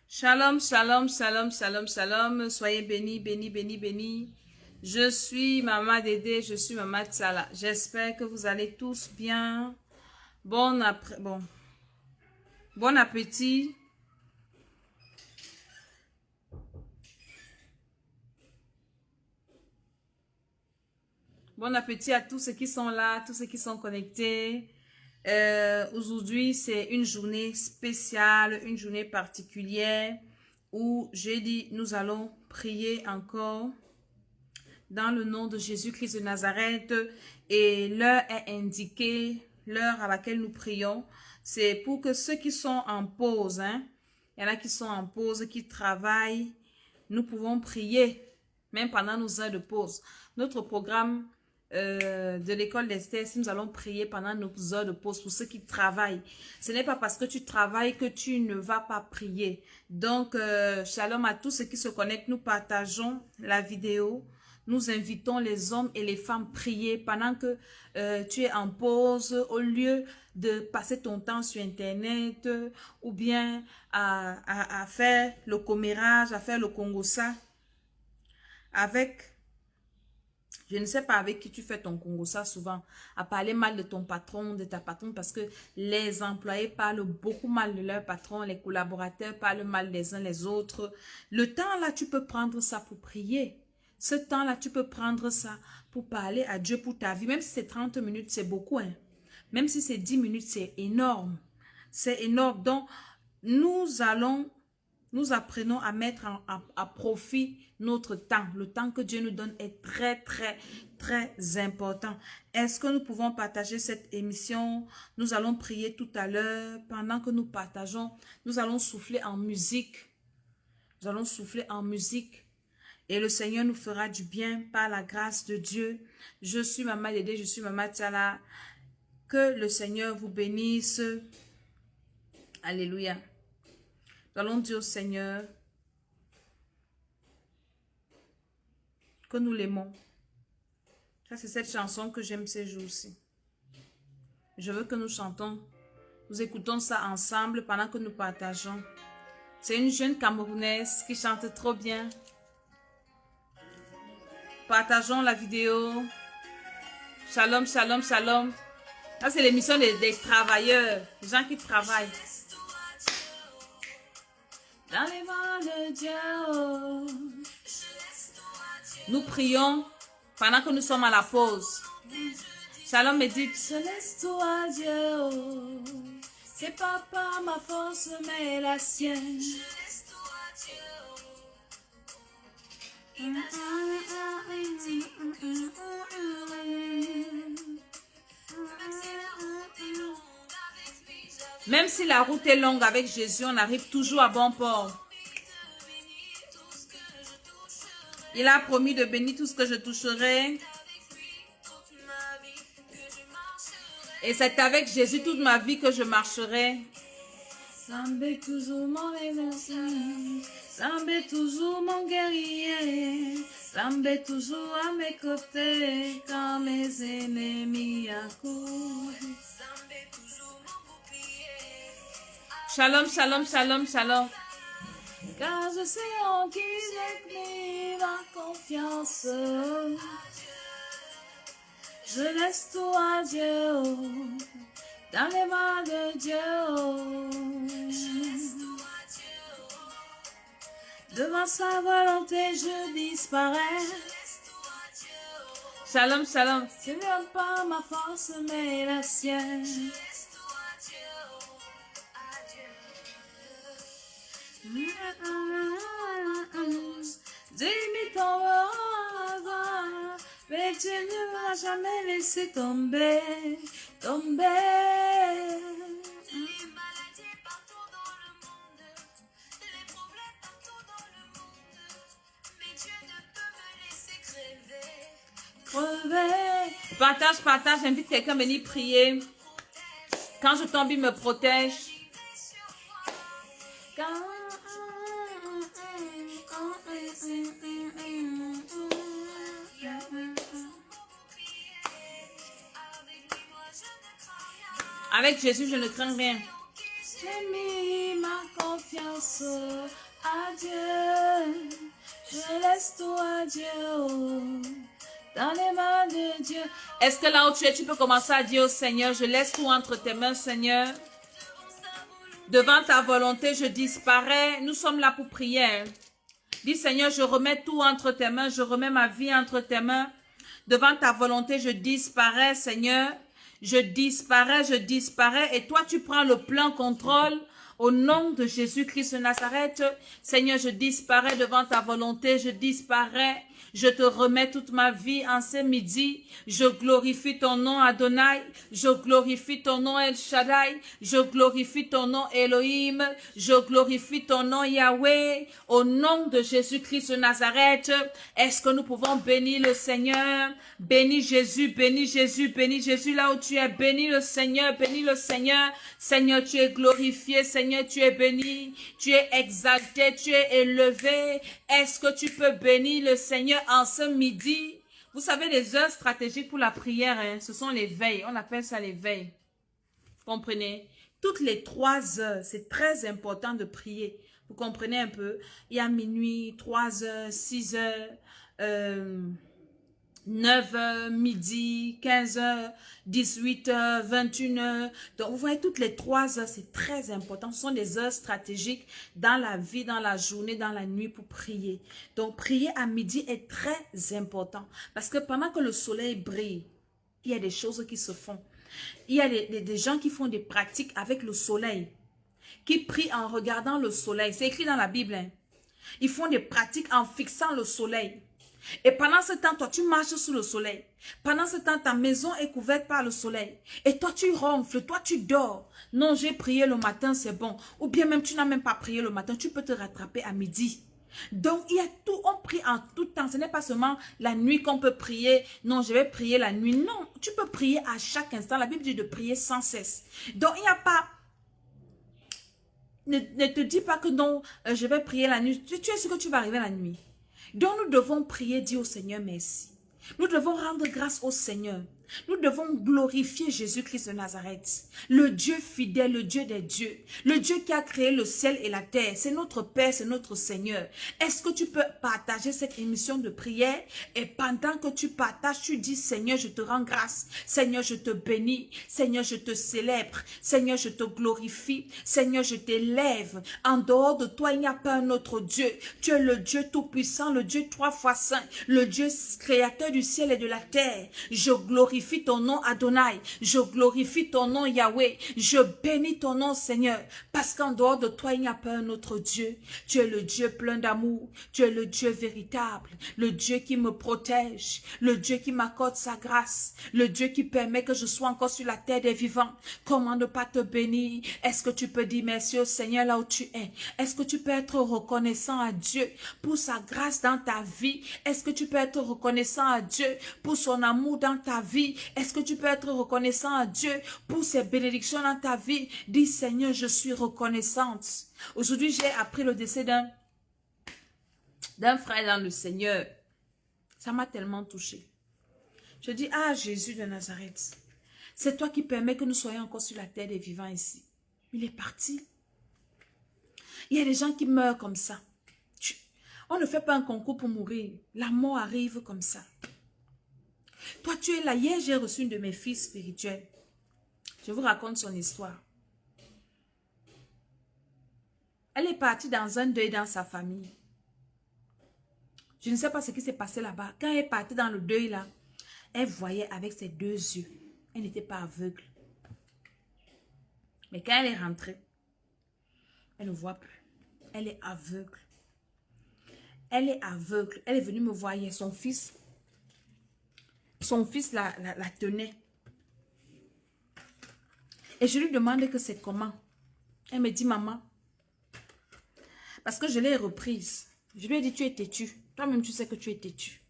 Shalom, shalom, shalom, shalom, shalom. Soyez bénis, bénis, bénis, bénis. Je suis Maman Dédé, je suis Maman Tsala. J'espère que vous allez tous bien. Bon appétit. Bon appétit à tous ceux qui sont là, tous ceux qui sont connectés. Aujourd'hui, c'est une journée spéciale, une journée particulière où j'ai dit, nous allons prier encore dans le nom de Jésus-Christ de Nazareth, et l'heure est indiquée, l'heure à laquelle nous prions. C'est pour que ceux qui sont en pause, il y en a qui sont en pause, qui travaillent, nous pouvons prier, même pendant nos heures de pause. Notre programme de l'école d'Esther, si nous allons prier pendant nos heures de pause pour ceux qui travaillent. Ce n'est pas parce que tu travailles que tu ne vas pas prier. Donc, shalom à tous ceux qui se connectent. Nous partageons la vidéo. Nous invitons les hommes et les femmes à prier pendant que tu es en pause, au lieu de passer ton temps sur Internet ou bien à faire le commérage, à faire le congossa avec... Je ne sais pas avec qui tu fais ton congossa souvent, à parler mal de ton patron, de ta patronne, parce que les employés parlent beaucoup mal de leur patron, les collaborateurs parlent mal les uns les autres. Le temps là, tu peux prendre ça pour prier. Ce temps-là, tu peux prendre ça pour parler à Dieu pour ta vie. Même si c'est 30 minutes, c'est beaucoup. Même si c'est 10 minutes, c'est énorme. C'est énorme. Donc, nous apprenons à mettre à profit notre temps. Le temps que Dieu nous donne est très, très, très important. Est-ce que nous pouvons partager cette émission? Nous allons prier tout à l'heure. Pendant que nous partageons, nous allons souffler en musique. Nous allons souffler en musique. Et le Seigneur nous fera du bien par la grâce de Dieu. Je suis Maman Dédé, je suis Maman Tsala. Que le Seigneur vous bénisse. Alléluia. Nous allons dire au Seigneur que nous l'aimons. Ça, c'est cette chanson que j'aime ces jours-ci. Je veux que nous chantons. Nous écoutons ça ensemble pendant que nous partageons. C'est une jeune Camerounaise qui chante trop bien. Partageons la vidéo. Shalom, shalom, shalom. Ça, c'est l'émission des travailleurs, des gens qui travaillent. Dans les mains de Dieu, nous prions pendant que nous sommes à la pause. Shalom me dit, je laisse tout à Dieu. C'est pas par ma force, mais la sienne. Même si la route est longue avec Jésus, on arrive toujours à bon port. Il a promis de bénir tout ce que je toucherai. Et c'est avec Jésus toute ma vie que je marcherai. Lambé toujours mon émotion. Lambé toujours mon guerrier. Lambé toujours à mes côtés quand mes ennemis accourent. Shalom, shalom, shalom, shalom. Car je sais en qui j'ai mis ma confiance. Je laisse tout à Dieu, dans les mains de Dieu. Devant sa volonté, je disparais. Shalom, shalom. Ce n'est pas ma force, mais la sienne. Dis-moi ton hasard, mais tu ne m'as jamais laissé tomber, tomber. Les maladies partout dans le monde, les problèmes partout dans le monde, mais Dieu ne peut me laisser crever. Crever. Partage, partage, invite quelqu'un à venir prier. Quand je tombe, il me protège. Avec Jésus, je ne crains rien. J'ai mis ma confiance à Dieu, je laisse tout à Dieu, oh, dans les mains de Dieu. Est-ce que là où tu es, tu peux commencer à dire au Seigneur, je laisse tout entre tes mains, Seigneur. Devant ta volonté, je disparais. Nous sommes là pour prier. Dis, Seigneur, je remets tout entre tes mains, je remets ma vie entre tes mains. Devant ta volonté, je disparais, Seigneur. Je disparais, et toi, tu prends le plein contrôle. Au nom de Jésus-Christ de Nazareth, Seigneur, je disparais devant ta volonté, je disparais. Je te remets toute ma vie en ce midi. Je glorifie ton nom Adonai. Je glorifie ton nom El Shaddai. Je glorifie ton nom Elohim. Je glorifie ton nom Yahweh. Au nom de Jésus-Christ de Nazareth, est-ce que nous pouvons bénir le Seigneur? Bénis Jésus, bénis Jésus, bénis Jésus là où tu es. Bénis le Seigneur, bénis le Seigneur. Seigneur, tu es glorifié. Seigneur, tu es béni. Tu es exalté, tu es élevé. Est-ce que tu peux bénir le Seigneur en ce midi? Vous savez, les heures stratégiques pour la prière, hein, ce sont les veilles. On appelle ça les veilles. Comprenez? Toutes les 3 heures, c'est très important de prier. Vous comprenez un peu? Il y a minuit, 3 heures, 6 heures, 9 heures, midi, 15 heures, 18 heures, 21 heures. Donc, vous voyez, toutes les 3 heures, c'est très important. Ce sont des heures stratégiques dans la vie, dans la journée, dans la nuit pour prier. Donc, prier à midi est très important. Parce que pendant que le soleil brille, il y a des choses qui se font. Il y a des gens qui font des pratiques avec le soleil, qui prient en regardant le soleil. C'est écrit dans la Bible. Hein. Ils font des pratiques en fixant le soleil. Et pendant ce temps, toi, tu marches sous le soleil. Pendant ce temps, ta maison est couverte par le soleil. Et toi, tu ronfles, toi, tu dors. Non, j'ai prié le matin, c'est bon. Ou bien même, tu n'as même pas prié le matin, tu peux te rattraper à midi. Donc, il y a tout, on prie en tout temps. Ce n'est pas seulement la nuit qu'on peut prier. Non, je vais prier la nuit. Non, tu peux prier à chaque instant. La Bible dit de prier sans cesse. Donc, il n'y a pas... Ne te dis pas que non, je vais prier la nuit. Tu es sûr que tu vas arriver la nuit. Donc nous devons prier, dire au Seigneur merci. Nous devons rendre grâce au Seigneur. Nous devons glorifier Jésus-Christ de Nazareth, le Dieu fidèle, le Dieu des dieux, le Dieu qui a créé le ciel et la terre. C'est notre Père, c'est notre Seigneur. Est-ce que tu peux partager cette émission de prière et pendant que tu partages, tu dis Seigneur, je te rends grâce. Seigneur, je te bénis. Seigneur, je te célèbre. Seigneur, je te glorifie. Seigneur, je t'élève. En dehors de toi, il n'y a pas un autre Dieu. Tu es le Dieu tout-puissant, le Dieu 3 fois saint, le Dieu créateur du ciel et de la terre. Je glorifie ton nom Adonai, je glorifie ton nom Yahweh, je bénis ton nom Seigneur, parce qu'en dehors de toi il n'y a pas un autre Dieu. Tu es le Dieu plein d'amour, tu es le Dieu véritable, le Dieu qui me protège, le Dieu qui m'accorde sa grâce, le Dieu qui permet que je sois encore sur la terre des vivants. Comment ne pas te bénir? Est-ce que tu peux dire merci au Seigneur là où tu es? Est-ce que tu peux être reconnaissant à Dieu pour sa grâce dans ta vie? Est-ce que tu peux être reconnaissant à Dieu pour son amour dans ta vie? Est-ce que tu peux être reconnaissant à Dieu pour ses bénédictions dans ta vie? Dis Seigneur, je suis reconnaissante. Aujourd'hui, j'ai appris le décès d'un frère dans le Seigneur. Ça m'a tellement touché. Je dis, ah Jésus de Nazareth, c'est toi qui permets que nous soyons encore sur la terre des vivants ici. Il est parti. Il y a des gens qui meurent comme ça. On ne fait pas un concours pour mourir. La mort arrive comme ça. Toi, tu es là. Hier, j'ai reçu une de mes filles spirituelles. Je vous raconte son histoire. Elle est partie dans un deuil dans sa famille. Je ne sais pas ce qui s'est passé là-bas. Quand elle est partie dans le deuil là, elle voyait avec ses 2 yeux. Elle n'était pas aveugle. Mais quand elle est rentrée, elle ne voit plus. Elle est aveugle. Elle est aveugle. Elle est venue me voir hier. Son fils la tenait. Et je lui demandais que c'est comment. Elle me dit, maman, parce que je l'ai reprise. Je lui ai dit, tu es têtu. Toi-même, tu sais que tu es têtu.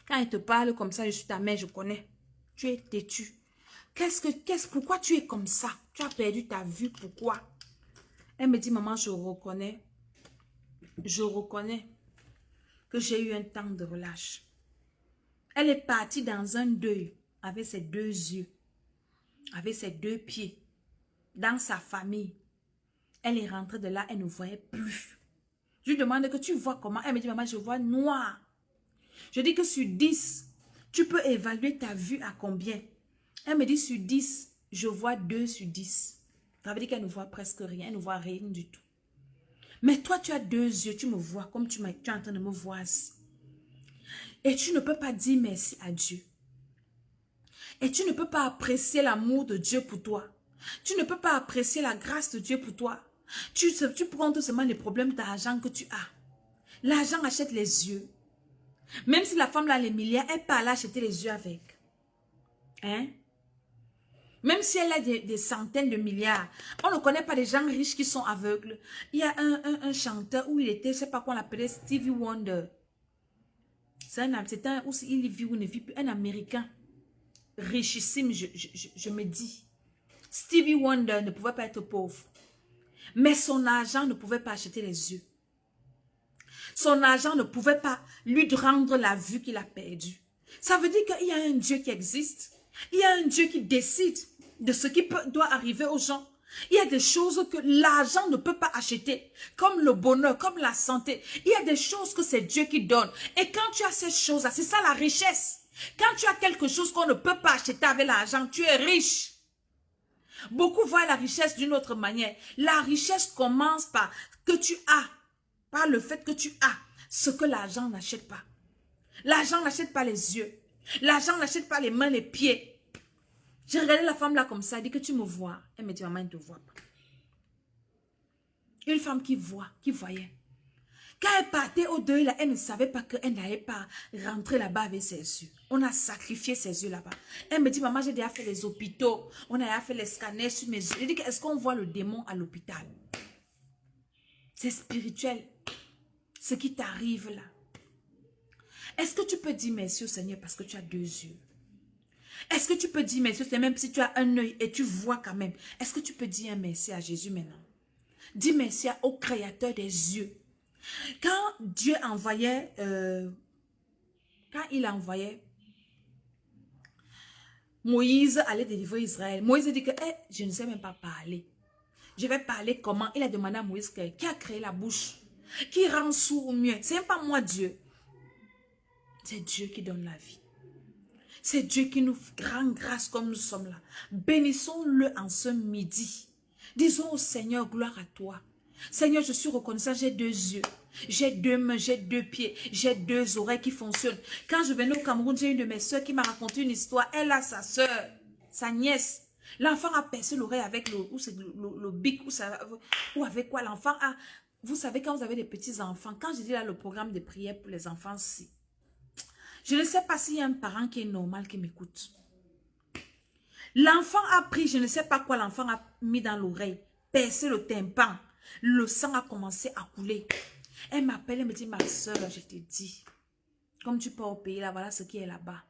Quand elle te parle comme ça, je suis ta mère, je connais. Tu es têtu. Pourquoi tu es comme ça? Tu as perdu ta vue, pourquoi? Elle me dit, maman, je reconnais que j'ai eu un temps de relâche. Elle est partie dans un deuil avec ses 2 yeux, avec ses 2 pieds, dans sa famille. Elle est rentrée de là, elle ne voyait plus. Je lui demande que tu vois comment. Elle me dit, maman, je vois noir. Je dis que sur 10, tu peux évaluer ta vue à combien? Elle me dit sur 10, je vois 2 sur 10. Ça veut dire qu'elle ne voit presque rien, elle ne voit rien du tout. Mais toi, tu as 2 yeux, tu me vois comme tu es en train de me voir. Et tu ne peux pas dire merci à Dieu. Et tu ne peux pas apprécier l'amour de Dieu pour toi. Tu ne peux pas apprécier la grâce de Dieu pour toi. Tu prends tout simplement les problèmes d'argent que tu as. L'argent achète les yeux. Même si la femme là a les milliards, elle peut aller acheter les yeux avec. Hein? Même si elle a des centaines de milliards. On ne connaît pas des gens riches qui sont aveugles. Il y a un chanteur où il était, je ne sais pas quoi on l'appelait, Stevie Wonder. C'était un, ou il vit ou ne vit plus, un Américain. Richissime, je me dis. Stevie Wonder ne pouvait pas être pauvre. Mais son argent ne pouvait pas acheter les yeux. Son argent ne pouvait pas lui rendre la vue qu'il a perdue. Ça veut dire qu'il y a un Dieu qui existe. Il y a un Dieu qui décide de ce qui doit arriver aux gens. Il y a des choses que l'argent ne peut pas acheter, comme le bonheur, comme la santé. Il y a des choses que c'est Dieu qui donne. Et quand tu as ces choses-là, c'est ça la richesse. Quand tu as quelque chose qu'on ne peut pas acheter avec l'argent, tu es riche. Beaucoup voient la richesse d'une autre manière. La richesse commence par que tu as, par le fait que tu as ce que l'argent n'achète pas. L'argent n'achète pas les yeux. L'argent n'achète pas les mains, les pieds. J'ai regardé la femme là comme ça, elle dit que tu me vois. Elle me dit, maman, elle ne te voit pas. Une femme qui voit, qui voyait. Quand elle partait au deuil, là, elle ne savait pas qu'elle n'allait pas rentrer là-bas avec ses yeux. On a sacrifié ses yeux là-bas. Elle me dit, maman, j'ai déjà fait les hôpitaux. On a déjà fait les scanners sur mes yeux. Je dis, est-ce qu'on voit le démon à l'hôpital? C'est spirituel. Ce qui t'arrive là. Est-ce que tu peux dire merci au Seigneur parce que tu as 2 yeux? Est-ce que tu peux dire merci, même si tu as un œil et tu vois quand même? Est-ce que tu peux dire un merci à Jésus maintenant? Dis merci au Créateur des yeux. Quand Dieu envoyait, quand il envoyait Moïse aller délivrer Israël, Moïse dit que je ne sais même pas parler. Je vais parler comment? Il a demandé à Moïse qui a créé la bouche, qui rend sourd ou mieux. Ce n'est pas moi Dieu. C'est Dieu qui donne la vie. C'est Dieu qui nous rend grâce comme nous sommes là. Bénissons-le en ce midi. Disons au Seigneur, gloire à toi. Seigneur, je suis reconnaissant, j'ai 2 yeux. J'ai 2 mains, j'ai 2 pieds, j'ai 2 oreilles qui fonctionnent. Quand je venais au Cameroun, j'ai une de mes soeurs qui m'a raconté une histoire. Elle a sa soeur, sa nièce. L'enfant a percé l'oreille avec le bic ou avec quoi l'enfant a... Vous savez, quand vous avez des petits enfants, quand je dis là le programme de prière pour les enfants, si. Je ne sais pas s'il y a un parent qui est normal qui m'écoute. L'enfant a pris, je ne sais pas quoi l'enfant a mis dans l'oreille, percé le tympan. Le sang a commencé à couler. Elle m'appelle, elle me dit, ma soeur, je te dis, comme tu pars au pays, là, voilà ce qui est là-bas.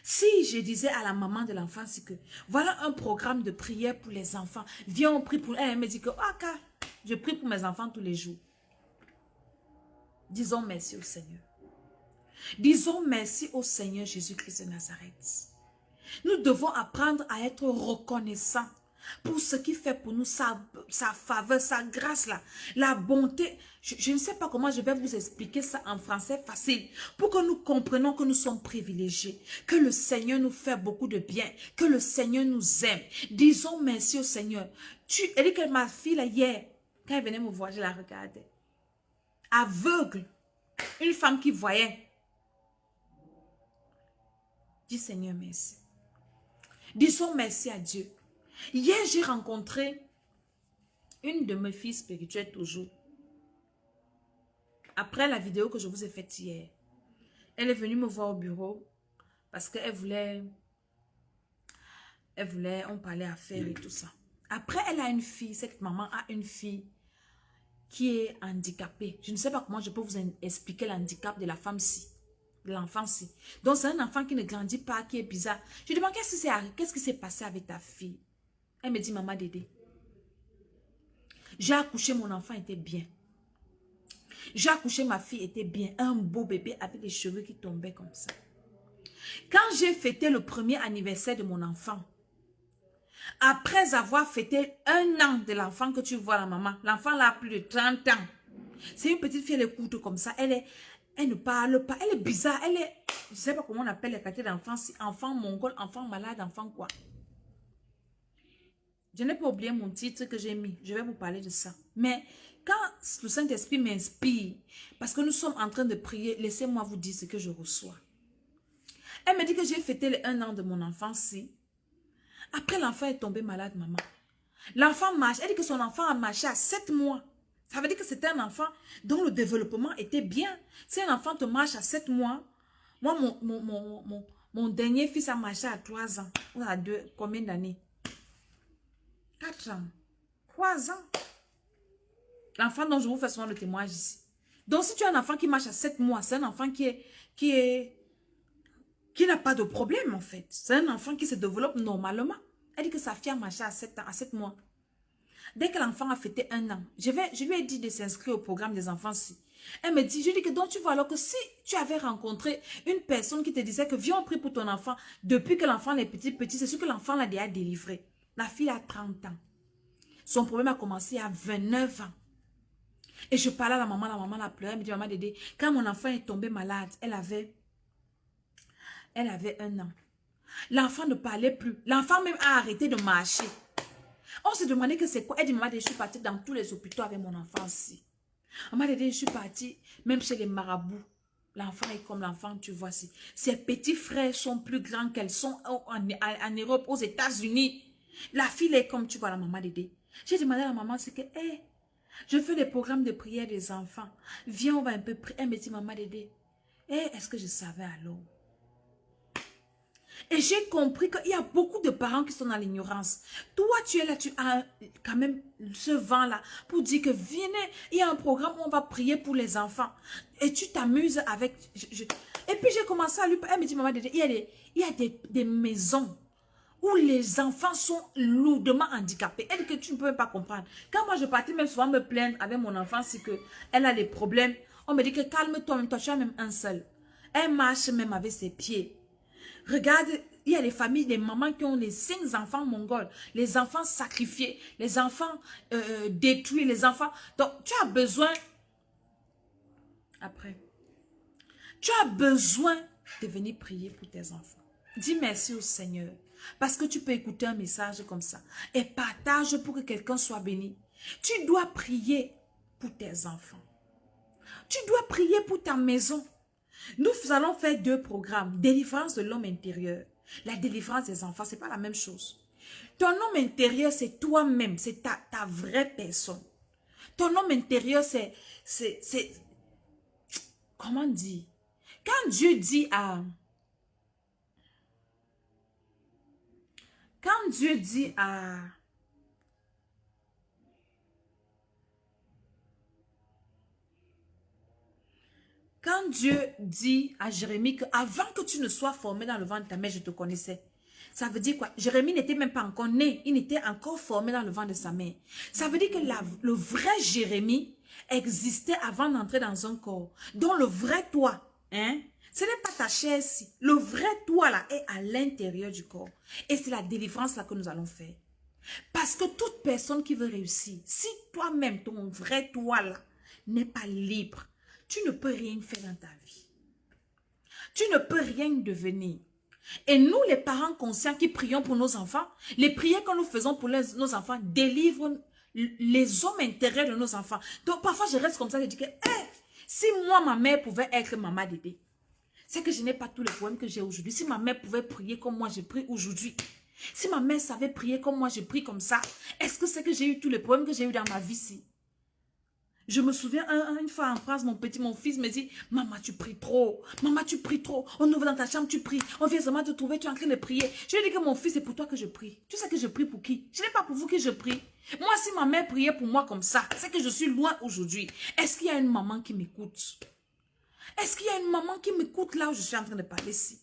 Si je disais à la maman de l'enfant, c'est que, voilà un programme de prière pour les enfants. Viens, on prie pour elle. Elle me dit que, je prie pour mes enfants tous les jours. Disons merci au Seigneur. Disons merci au Seigneur Jésus-Christ de Nazareth. Nous devons apprendre à être reconnaissants pour ce qu'il fait pour nous, sa faveur, sa grâce, là, la bonté. Je ne sais pas comment je vais vous expliquer ça en français facile, pour que nous comprenions que nous sommes privilégiés, que le Seigneur nous fait beaucoup de bien, que le Seigneur nous aime. Disons merci au Seigneur. Elle dit que ma fille, là, hier, quand elle venait me voir, je la regardais. Aveugle. Une femme qui voyait. Dis Seigneur, merci. Disons merci à Dieu. Hier, j'ai rencontré une de mes filles spirituelles toujours. Après la vidéo que je vous ai faite hier, elle est venue me voir au bureau parce qu'elle voulait, on parlait affaires et tout ça. Après, elle a une fille, cette maman a une fille qui est handicapée. Je ne sais pas comment je peux vous expliquer l'handicap de la femme-ci. L'enfant-ci. Donc, c'est un enfant qui ne grandit pas, qui est bizarre. Je lui demande, qu'est-ce qui s'est passé avec ta fille? Elle me dit, maman Dédé, j'ai accouché, mon enfant était bien. J'ai accouché, ma fille était bien. Un beau bébé avec les cheveux qui tombaient comme ça. Quand j'ai fêté le premier anniversaire de mon enfant, après avoir fêté 1 an de l'enfant que tu vois la maman, l'enfant là a plus de 30 ans. C'est une petite fille, elle est courte comme ça. Elle ne parle pas. Elle est bizarre. Elle est... Je ne sais pas comment on appelle les qualités d'enfant. Enfant mongol, enfant malade, enfant quoi. Je n'ai pas oublié mon titre que j'ai mis. Je vais vous parler de ça. Mais quand le Saint-Esprit m'inspire, parce que nous sommes en train de prier, laissez-moi vous dire ce que je reçois. Elle me dit que j'ai fêté les 1 an de mon enfance-ci. Après, l'enfant est tombé malade, maman. L'enfant marche. Elle dit que son enfant a marché à 7 mois. Ça veut dire que c'était un enfant dont le développement était bien. Si un enfant te marche à 7 mois, moi, mon dernier fils a marché à 3 ans. Ou à 2, combien d'années? 4 ans. 3 ans. L'enfant dont je vous fais souvent le témoignage ici. Donc, si tu as un enfant qui marche à 7 mois, c'est un enfant qui n'a pas de problème, en fait. C'est un enfant qui se développe normalement. Elle dit que sa fille a marché à 7 ans, à 7 mois. Dès que l'enfant a fêté 1 an, je lui ai dit de s'inscrire au programme des enfants-ci. Elle me dit, je dis que donc tu vois alors que si tu avais rencontré une personne qui te disait que viens on prie pour ton enfant, depuis que l'enfant est petit, c'est sûr que l'enfant l'a déjà délivré. La fille a 30 ans. Son problème a commencé à 29 ans. Et je parlais à la maman l'a pleuré, elle me dit, maman Dédé, quand mon enfant est tombé malade, elle avait 1 an. L'enfant ne parlait plus. L'enfant même a arrêté de marcher. On se demandait que c'est quoi. Elle dit, maman, je suis partie dans tous les hôpitaux avec mon enfant aussi. Maman, je suis partie même chez les marabouts. L'enfant est comme l'enfant, tu vois. Ses petits frères sont plus grands qu'elles sont en Europe, aux États-Unis. La fille est comme, tu vois, la maman Dédé. J'ai demandé à la maman, c'est que, hey, je fais des programmes de prière des enfants. Viens, on va un peu prier. Elle me dit, maman Dédé, hey, est-ce que je savais alors? Et j'ai compris qu'il y a beaucoup de parents qui sont dans l'ignorance. Toi, tu es là, tu as quand même ce vent-là pour dire que venez, il y a un programme où on va prier pour les enfants. Et tu t'amuses avec... Et puis j'ai commencé à lui parler. Elle me dit, maman, il y a des maisons où les enfants sont lourdement handicapés. Elle dit que tu ne peux même pas comprendre. Quand moi je partais même souvent me plaindre avec mon enfant, c'est qu'elle a des problèmes. On me dit que calme-toi, même toi, tu as même un seul. Elle marche même avec ses pieds. Regarde, il y a les familles, des mamans qui ont les 5 enfants mongols, les enfants sacrifiés, les enfants détruits, les enfants... Donc, tu as besoin... Après, tu as besoin de venir prier pour tes enfants. Dis merci au Seigneur. Parce que tu peux écouter un message comme ça. Et partage pour que quelqu'un soit béni. Tu dois prier pour tes enfants. Tu dois prier pour ta maison. Nous allons faire 2 programmes. Délivrance de l'homme intérieur. La délivrance des enfants, ce n'est pas la même chose. Ton homme intérieur, c'est toi-même. C'est ta vraie personne. Ton homme intérieur, c'est... Comment dire? Quand Dieu dit à... Quand Dieu dit à... Quand Dieu dit à Jérémie qu'avant que tu ne sois formé dans le ventre de ta mère, je te connaissais. Ça veut dire quoi? Jérémie n'était même pas encore né. Il n'était encore formé dans le ventre de sa mère. Ça veut dire que le vrai Jérémie existait avant d'entrer dans un corps. Donc le vrai toi, hein? Ce n'est pas ta chair-ci. Le vrai toi là est à l'intérieur du corps. Et c'est la délivrance là que nous allons faire. Parce que toute personne qui veut réussir, si toi-même, ton vrai toi là, n'est pas libre, tu ne peux rien faire dans ta vie. Tu ne peux rien devenir. Et nous, les parents conscients qui prions pour nos enfants, les prières que nous faisons pour nos enfants délivrent les hommes intérieurs de nos enfants. Donc parfois, je reste comme ça, je dis que si moi, ma mère pouvait être maman Dédé, c'est que je n'ai pas tous les problèmes que j'ai aujourd'hui. Si ma mère pouvait prier comme moi, je prie aujourd'hui. Si ma mère savait prier comme moi, je prie comme ça. Est-ce que c'est que j'ai eu tous les problèmes que j'ai eu dans ma vie-ci? Je me souviens, une fois en France, mon fils me dit, maman, tu pries trop. Maman, tu pries trop. On ouvre dans ta chambre, tu pries. On vient seulement te trouver, tu es en train de prier. Je lui ai dit que mon fils, c'est pour toi que je prie. Tu sais que je prie pour qui? Ce n'est pas pour vous que je prie. Moi, si ma mère priait pour moi comme ça, c'est que je suis loin aujourd'hui. Est-ce qu'il y a une maman qui m'écoute? Est-ce qu'il y a une maman qui m'écoute là où je suis en train de parler ici?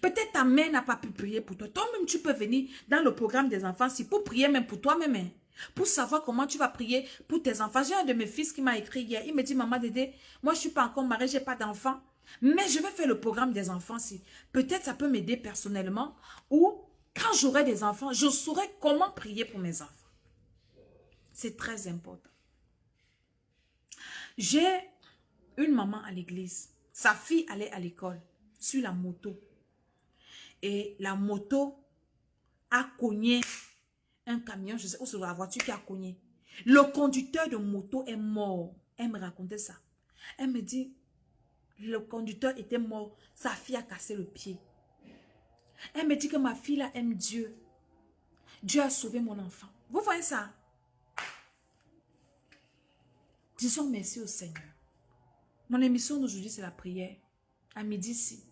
Peut-être ta mère n'a pas pu prier pour toi. Toi-même, tu peux venir dans le programme des enfants si pour prier même pour toi-même. Hein. Pour savoir comment tu vas prier pour tes enfants. J'ai un de mes fils qui m'a écrit hier. Il me dit, maman Dédé, moi je ne suis pas encore mariée, je n'ai pas d'enfant. Mais je vais faire le programme des enfants. Si. Peut-être ça peut m'aider personnellement. Ou quand j'aurai des enfants, je saurai comment prier pour mes enfants. C'est très important. J'ai une maman à l'église. Sa fille allait à l'école sur la moto. Et la moto a cogné un camion, je sais, ou c'est la voiture qui a cogné. Le conducteur de moto est mort. Elle me racontait ça. Elle me dit, le conducteur était mort. Sa fille a cassé le pied. Elle me dit que ma fille là aime Dieu. Dieu a sauvé mon enfant. Vous voyez ça? Disons merci au Seigneur. Mon émission d'aujourd'hui, c'est la prière. À midi, ici.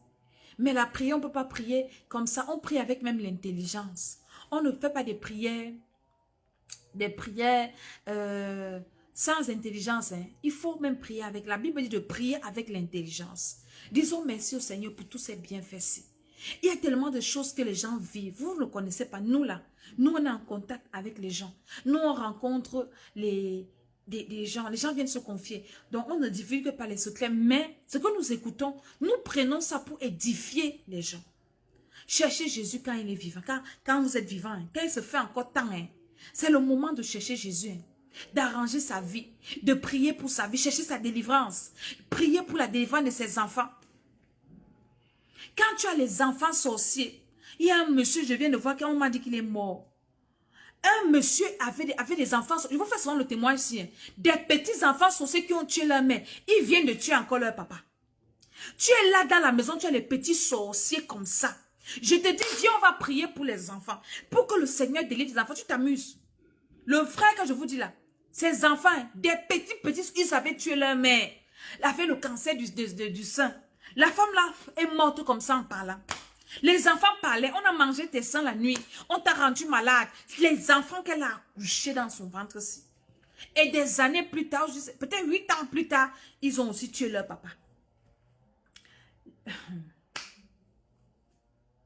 Mais la prière, on ne peut pas prier comme ça. On prie avec même l'intelligence. On ne fait pas des prières sans intelligence. Hein. Il faut même prier avec. La Bible dit de prier avec l'intelligence. Disons merci au Seigneur pour tous ses bienfaits. Il y a tellement de choses que les gens vivent. Vous ne connaissez pas. Nous là, nous on est en contact avec les gens. Nous on rencontre des gens. Les gens viennent se confier. Donc on ne divulgue pas les secrets. Mais ce que nous écoutons, nous prenons ça pour édifier les gens. Cherchez Jésus quand il est vivant. Quand vous êtes vivant, hein, quand il se fait encore temps, hein, c'est le moment de chercher Jésus. Hein, d'arranger sa vie, de prier pour sa vie, chercher sa délivrance. Prier pour la délivrance de ses enfants. Quand tu as les enfants sorciers, il y a un monsieur, je viens de voir, quand on m'a dit qu'il est mort. Un monsieur avait des enfants, je vous fais souvent le témoin ici, hein, des petits enfants sorciers qui ont tué leur mère. Ils viennent de tuer encore leur papa. Tu es là dans la maison, tu as les petits sorciers comme ça. Je te dis, viens, on va prier pour les enfants. Pour que le Seigneur délivre tes enfants, tu t'amuses. Le frère que je vous dis là, ses enfants, des petits, ils avaient tué leur mère. Elle avait le cancer du sein. La femme là est morte comme ça en parlant. Les enfants parlaient, on a mangé tes seins la nuit, on t'a rendu malade. Les enfants qu'elle a accouchés dans son ventre aussi. Et des années plus tard, peut-être 8 ans plus tard, ils ont aussi tué leur papa.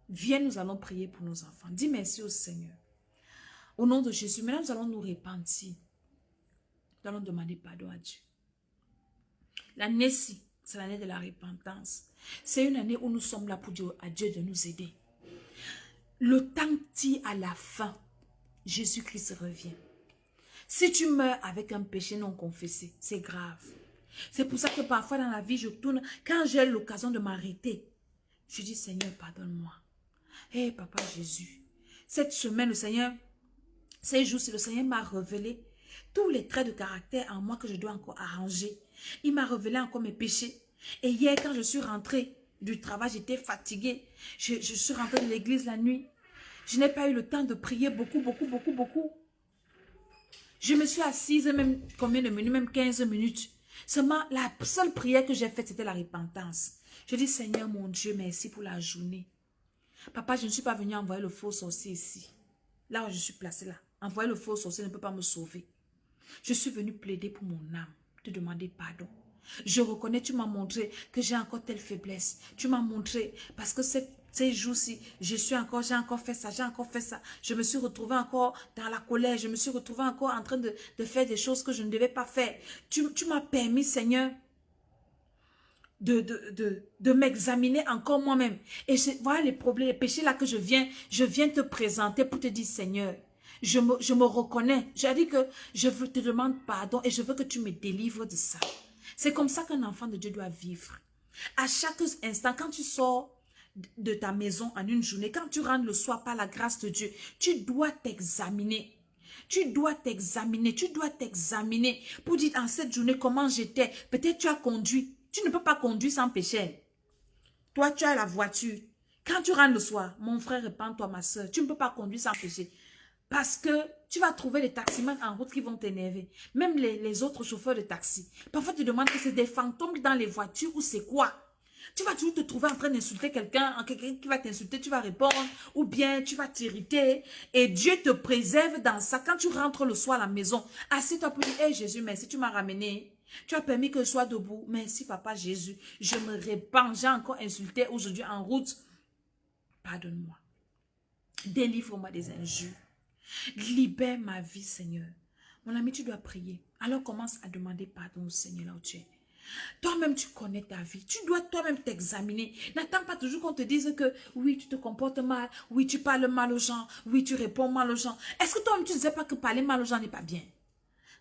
Viens, nous allons prier pour nos enfants. Dis merci au Seigneur. Au nom de Jésus, maintenant nous allons nous repentir. Nous allons demander pardon à Dieu. L'année-ci, c'est l'année de la repentance. C'est une année où nous sommes là pour dire à Dieu de nous aider. Le temps tire à la fin. Jésus-Christ revient. Si tu meurs avec un péché non confessé, c'est grave. C'est pour ça que parfois dans la vie, je tourne. Quand j'ai l'occasion de m'arrêter, je dis Seigneur, pardonne-moi. Hé, Papa Jésus, cette semaine, le Seigneur, ces jours-ci, le Seigneur m'a révélé tous les traits de caractère en moi que je dois encore arranger. Il m'a révélé encore mes péchés. Et hier, quand je suis rentrée du travail, j'étais fatiguée. Je suis rentrée de l'église la nuit. Je n'ai pas eu le temps de prier beaucoup. Je me suis assise même combien de minutes, même 15 minutes. Seulement, la seule prière que j'ai faite, c'était la repentance. Je dis, Seigneur mon Dieu, merci pour la journée. Papa, je ne suis pas venue envoyer le faux sorcier ici. Là où je suis placée là. Envoyer le faux sorcier ne peut pas me sauver. Je suis venue plaider pour mon âme, te demander pardon. Je reconnais, tu m'as montré que j'ai encore telle faiblesse. Tu m'as montré, parce que ces jours-ci, j'ai encore fait ça, Je me suis retrouvée encore dans la colère. Je me suis retrouvée encore en train de faire des choses que je ne devais pas faire. Tu m'as permis, Seigneur, de m'examiner encore moi-même. Et voilà les problèmes, les péchés là que je viens te présenter pour te dire, Seigneur, je me reconnais. J'ai dit que je te demande pardon et je veux que tu me délivres de ça. C'est comme ça qu'un enfant de Dieu doit vivre. À chaque instant, quand tu sors de ta maison en une journée, quand tu rentres le soir par la grâce de Dieu, tu dois t'examiner. Tu dois t'examiner pour dire en cette journée comment j'étais. Peut-être tu as conduit. Tu ne peux pas conduire sans péché. Toi, tu as la voiture. Quand tu rentres le soir, mon frère, répands-toi, ma soeur, tu ne peux pas conduire sans péché. Parce que tu vas trouver des taximans en route qui vont t'énerver. Même les autres chauffeurs de taxi. Parfois, tu te demandes que c'est des fantômes dans les voitures ou c'est quoi. Tu vas toujours te trouver en train d'insulter quelqu'un qui va t'insulter, tu vas répondre. Ou bien, tu vas t'irriter. Et Dieu te préserve dans ça. Quand tu rentres le soir à la maison, assieds-toi pour dire, hey Jésus, merci, tu m'as ramené. Tu as permis que je sois debout. Merci, Papa Jésus. Je me répands. J'ai encore insulté aujourd'hui en route. Pardonne-moi. Délivre-moi des injures. Libère ma vie, Seigneur. Mon ami, tu dois prier. Alors commence à demander pardon au Seigneur là où tu es. Toi-même, tu connais ta vie. Tu dois toi-même t'examiner. N'attends pas toujours qu'on te dise que oui, tu te comportes mal. Oui, tu parles mal aux gens. Oui, tu réponds mal aux gens. Est-ce que toi-même, tu ne sais pas que parler mal aux gens n'est pas bien?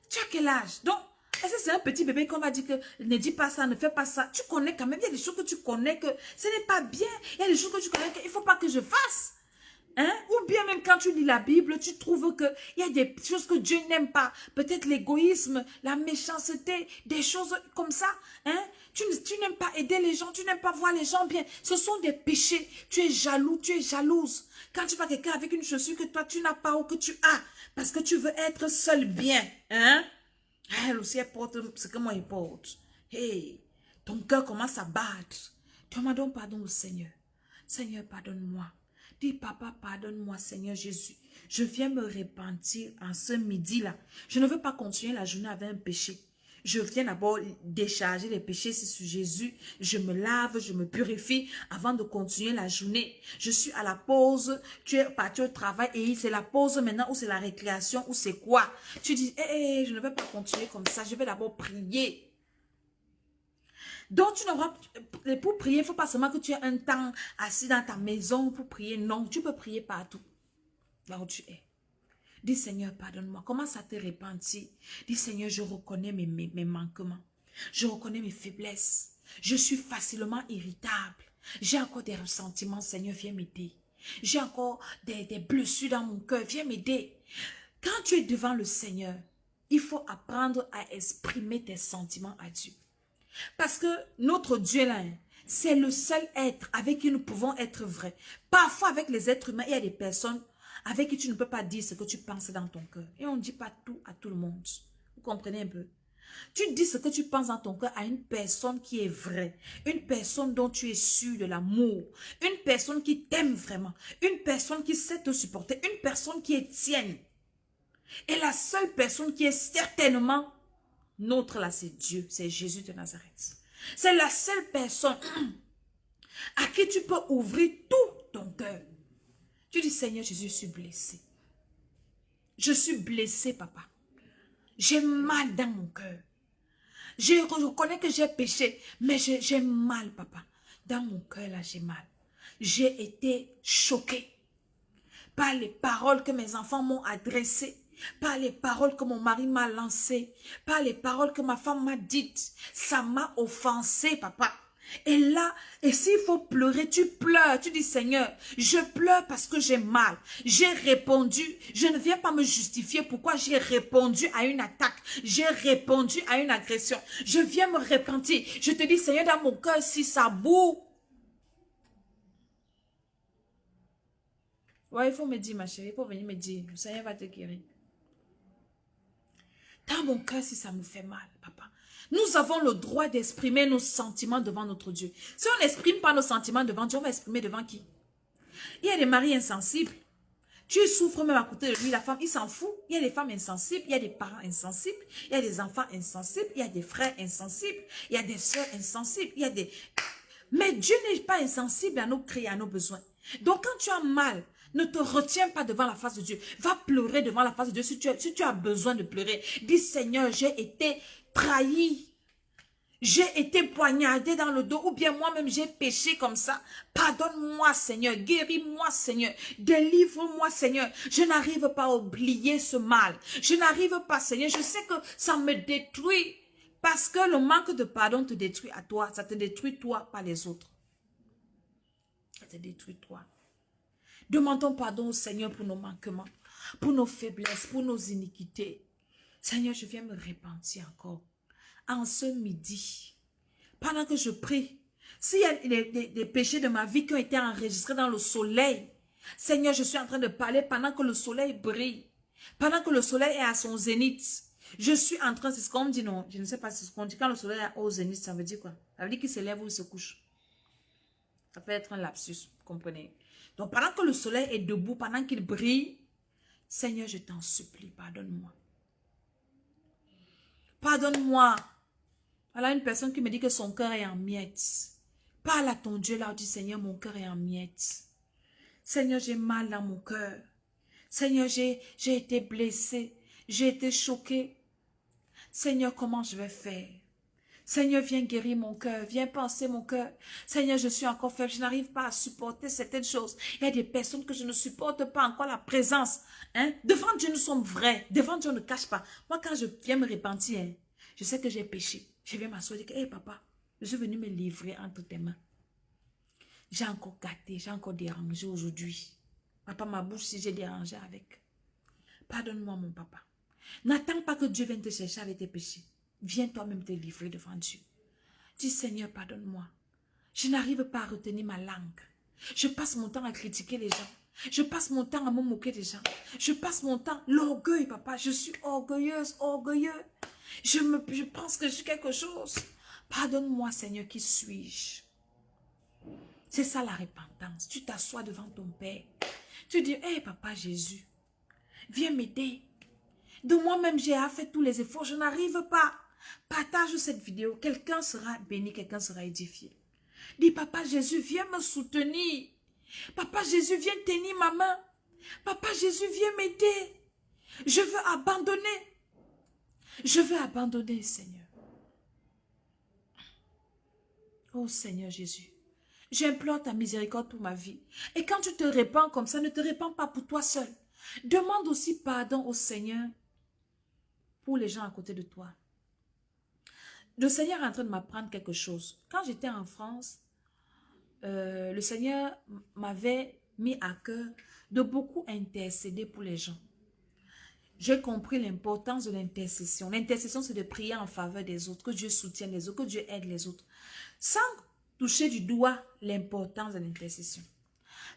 Tu as quel âge? Donc, Est-ce que c'est un petit bébé qu'on va dire que ne dis pas ça, ne fais pas ça? Tu connais quand même, il y a des choses que tu connais que ce n'est pas bien. Il y a des choses que tu connais qu'il ne faut pas que je fasse. Hein? Ou bien même quand tu lis la Bible, tu trouves qu'il y a des choses que Dieu n'aime pas. Peut-être l'égoïsme, la méchanceté, des choses comme ça. Hein? Tu n'aimes pas aider les gens, tu n'aimes pas voir les gens bien. Ce sont des péchés. Tu es jaloux, tu es jalouse. Quand tu vois quelqu'un avec une chaussure que toi tu n'as pas ou que tu as, parce que tu veux être seul bien. Hein? Elle aussi, elle porte ce que moi il porte. Hey, ton cœur commence à battre. Demande donc pardon au Seigneur. Seigneur, pardonne-moi. Dis, papa, pardonne-moi, Seigneur Jésus. Je viens me repentir en ce midi-là. Je ne veux pas continuer la journée avec un péché. Je viens d'abord décharger les péchés sur Jésus. Je me lave, je me purifie avant de continuer la journée. Je suis à la pause. Tu es parti au travail et c'est la pause maintenant ou c'est la récréation ou c'est quoi? Tu dis, je ne vais pas continuer comme ça. Je vais d'abord prier. Donc, pour prier, il ne faut pas seulement que tu aies un temps assis dans ta maison pour prier. Non, tu peux prier partout, là où tu es. Dis, Seigneur, pardonne-moi. Commence à te repentir. Dis, Seigneur, je reconnais mes manquements. Je reconnais mes faiblesses. Je suis facilement irritable. J'ai encore des ressentiments. Seigneur, viens m'aider. J'ai encore des blessures dans mon cœur. Viens m'aider. Quand tu es devant le Seigneur, il faut apprendre à exprimer tes sentiments à Dieu. Parce que notre Dieu là, c'est le seul être avec qui nous pouvons être vrais. Parfois avec les êtres humains, il y a des personnes avec qui tu ne peux pas dire ce que tu penses dans ton cœur. Et on ne dit pas tout à tout le monde. Vous comprenez un peu? Tu dis ce que tu penses dans ton cœur à une personne qui est vraie. Une personne dont tu es sûr de l'amour. Une personne qui t'aime vraiment. Une personne qui sait te supporter. Une personne qui est tienne. Et la seule personne qui est certainement notre là, c'est Dieu, c'est Jésus de Nazareth. C'est la seule personne à qui tu peux ouvrir tout ton cœur. Tu dis, Seigneur Jésus, je suis blessé. Je suis blessé, papa. J'ai mal dans mon cœur. Je reconnais que j'ai péché, mais j'ai mal, papa. Dans mon cœur, là, j'ai mal. J'ai été choquée par les paroles que mes enfants m'ont adressées. Par les paroles que mon mari m'a lancées, par les paroles que ma femme m'a dites. Ça m'a offensé, papa. Et là, et s'il faut pleurer, tu pleures. Tu dis, Seigneur, je pleure parce que j'ai mal. J'ai répondu. Je ne viens pas me justifier pourquoi j'ai répondu à une attaque. J'ai répondu à une agression. Je viens me repentir. Je te dis, Seigneur, dans mon cœur, si ça boue. Ouais, il faut me dire, ma chérie, il faut venir me dire. Le Seigneur va te guérir. Dans mon cœur, si ça me fait mal, papa. Nous avons le droit d'exprimer nos sentiments devant notre Dieu. Si on n'exprime pas nos sentiments devant Dieu, on va exprimer devant qui? Il y a des maris insensibles. Tu souffres même à côté de lui, la femme, il s'en fout. Il y a des femmes insensibles, il y a des parents insensibles, il y a des enfants insensibles, il y a des frères insensibles, il y a des soeurs insensibles, il y a des... Mais Dieu n'est pas insensible à nos cris, à nos besoins. Donc quand tu as mal, ne te retiens pas devant la face de Dieu. Va pleurer devant la face de Dieu si tu as besoin de pleurer. Dis, Seigneur, j'ai été trahi. J'ai été poignardé dans le dos ou bien moi-même j'ai péché comme ça. Pardonne-moi, Seigneur. Guéris-moi, Seigneur. Délivre-moi, Seigneur. Je n'arrive pas à oublier ce mal. Je n'arrive pas, Seigneur. Je sais que ça me détruit. Parce que le manque de pardon te détruit à toi. Ça te détruit toi, pas les autres. Ça te détruit toi. Demandons pardon au Seigneur pour nos manquements, pour nos faiblesses, pour nos iniquités. Seigneur, je viens me repentir encore. En ce midi, pendant que je prie, s'il y a des péchés de ma vie qui ont été enregistrés dans le soleil, Seigneur, je suis en train de parler pendant que le soleil brille, pendant que le soleil est à son zénith. Je suis en train, c'est ce qu'on me dit, non, je ne sais pas ce qu'on dit, quand le soleil est au zénith, ça veut dire quoi? Ça veut dire qu'il se lève ou il se couche. Ça peut être un lapsus, vous comprenez? Donc, pendant que le soleil est debout, pendant qu'il brille, Seigneur, je t'en supplie, pardonne-moi. Pardonne-moi. Voilà une personne qui me dit que son cœur est en miettes. Parle à ton Dieu là, dis, Seigneur, mon cœur est en miettes. Seigneur, j'ai mal dans mon cœur. Seigneur, j'ai été blessée. J'ai été choquée. Seigneur, comment je vais faire? Seigneur, viens guérir mon cœur, viens penser mon cœur. Seigneur, je suis encore faible, je n'arrive pas à supporter certaines choses. Il y a des personnes que je ne supporte pas encore la présence. Hein? Devant Dieu, nous sommes vrais. Devant Dieu, on ne cache pas. Moi, quand je viens me repentir, hein, Je sais que j'ai péché. Je vais m'asseoir et dire, hé papa, je suis venu me livrer entre tes mains. J'ai encore gâté, j'ai encore dérangé aujourd'hui. Papa, ma bouche, si j'ai dérangé avec. Pardonne-moi, mon papa. N'attends pas que Dieu vienne te chercher avec tes péchés. Viens toi-même te livrer devant Dieu. Dis, Seigneur, pardonne-moi. Je n'arrive pas à retenir ma langue. Je passe mon temps à critiquer les gens. Je passe mon temps à me moquer des gens. Je passe mon temps, l'orgueil, papa. Je suis orgueilleuse, orgueilleux. Je pense que je suis quelque chose. Pardonne-moi, Seigneur, qui suis-je? C'est ça la repentance. Tu t'assois devant ton Père. Tu dis, hé, papa Jésus, viens m'aider. De moi-même, j'ai fait tous les efforts. Je n'arrive pas. Partage cette vidéo. Quelqu'un sera béni, quelqu'un sera édifié. Dis, papa Jésus, viens me soutenir. Papa Jésus, viens tenir ma main. Papa Jésus, viens m'aider. Je veux abandonner. Je veux abandonner, Seigneur. Oh Seigneur Jésus, j'implore ta miséricorde pour ma vie. Et quand tu te répands comme ça, ne te répands pas pour toi seul. Demande aussi pardon au Seigneur pour les gens à côté de toi. Le Seigneur est en train de m'apprendre quelque chose. Quand j'étais en France, le Seigneur m'avait mis à cœur de beaucoup intercéder pour les gens. J'ai compris l'importance de l'intercession. L'intercession, c'est de prier en faveur des autres, que Dieu soutienne les autres, que Dieu aide les autres. Sans toucher du doigt l'importance de l'intercession.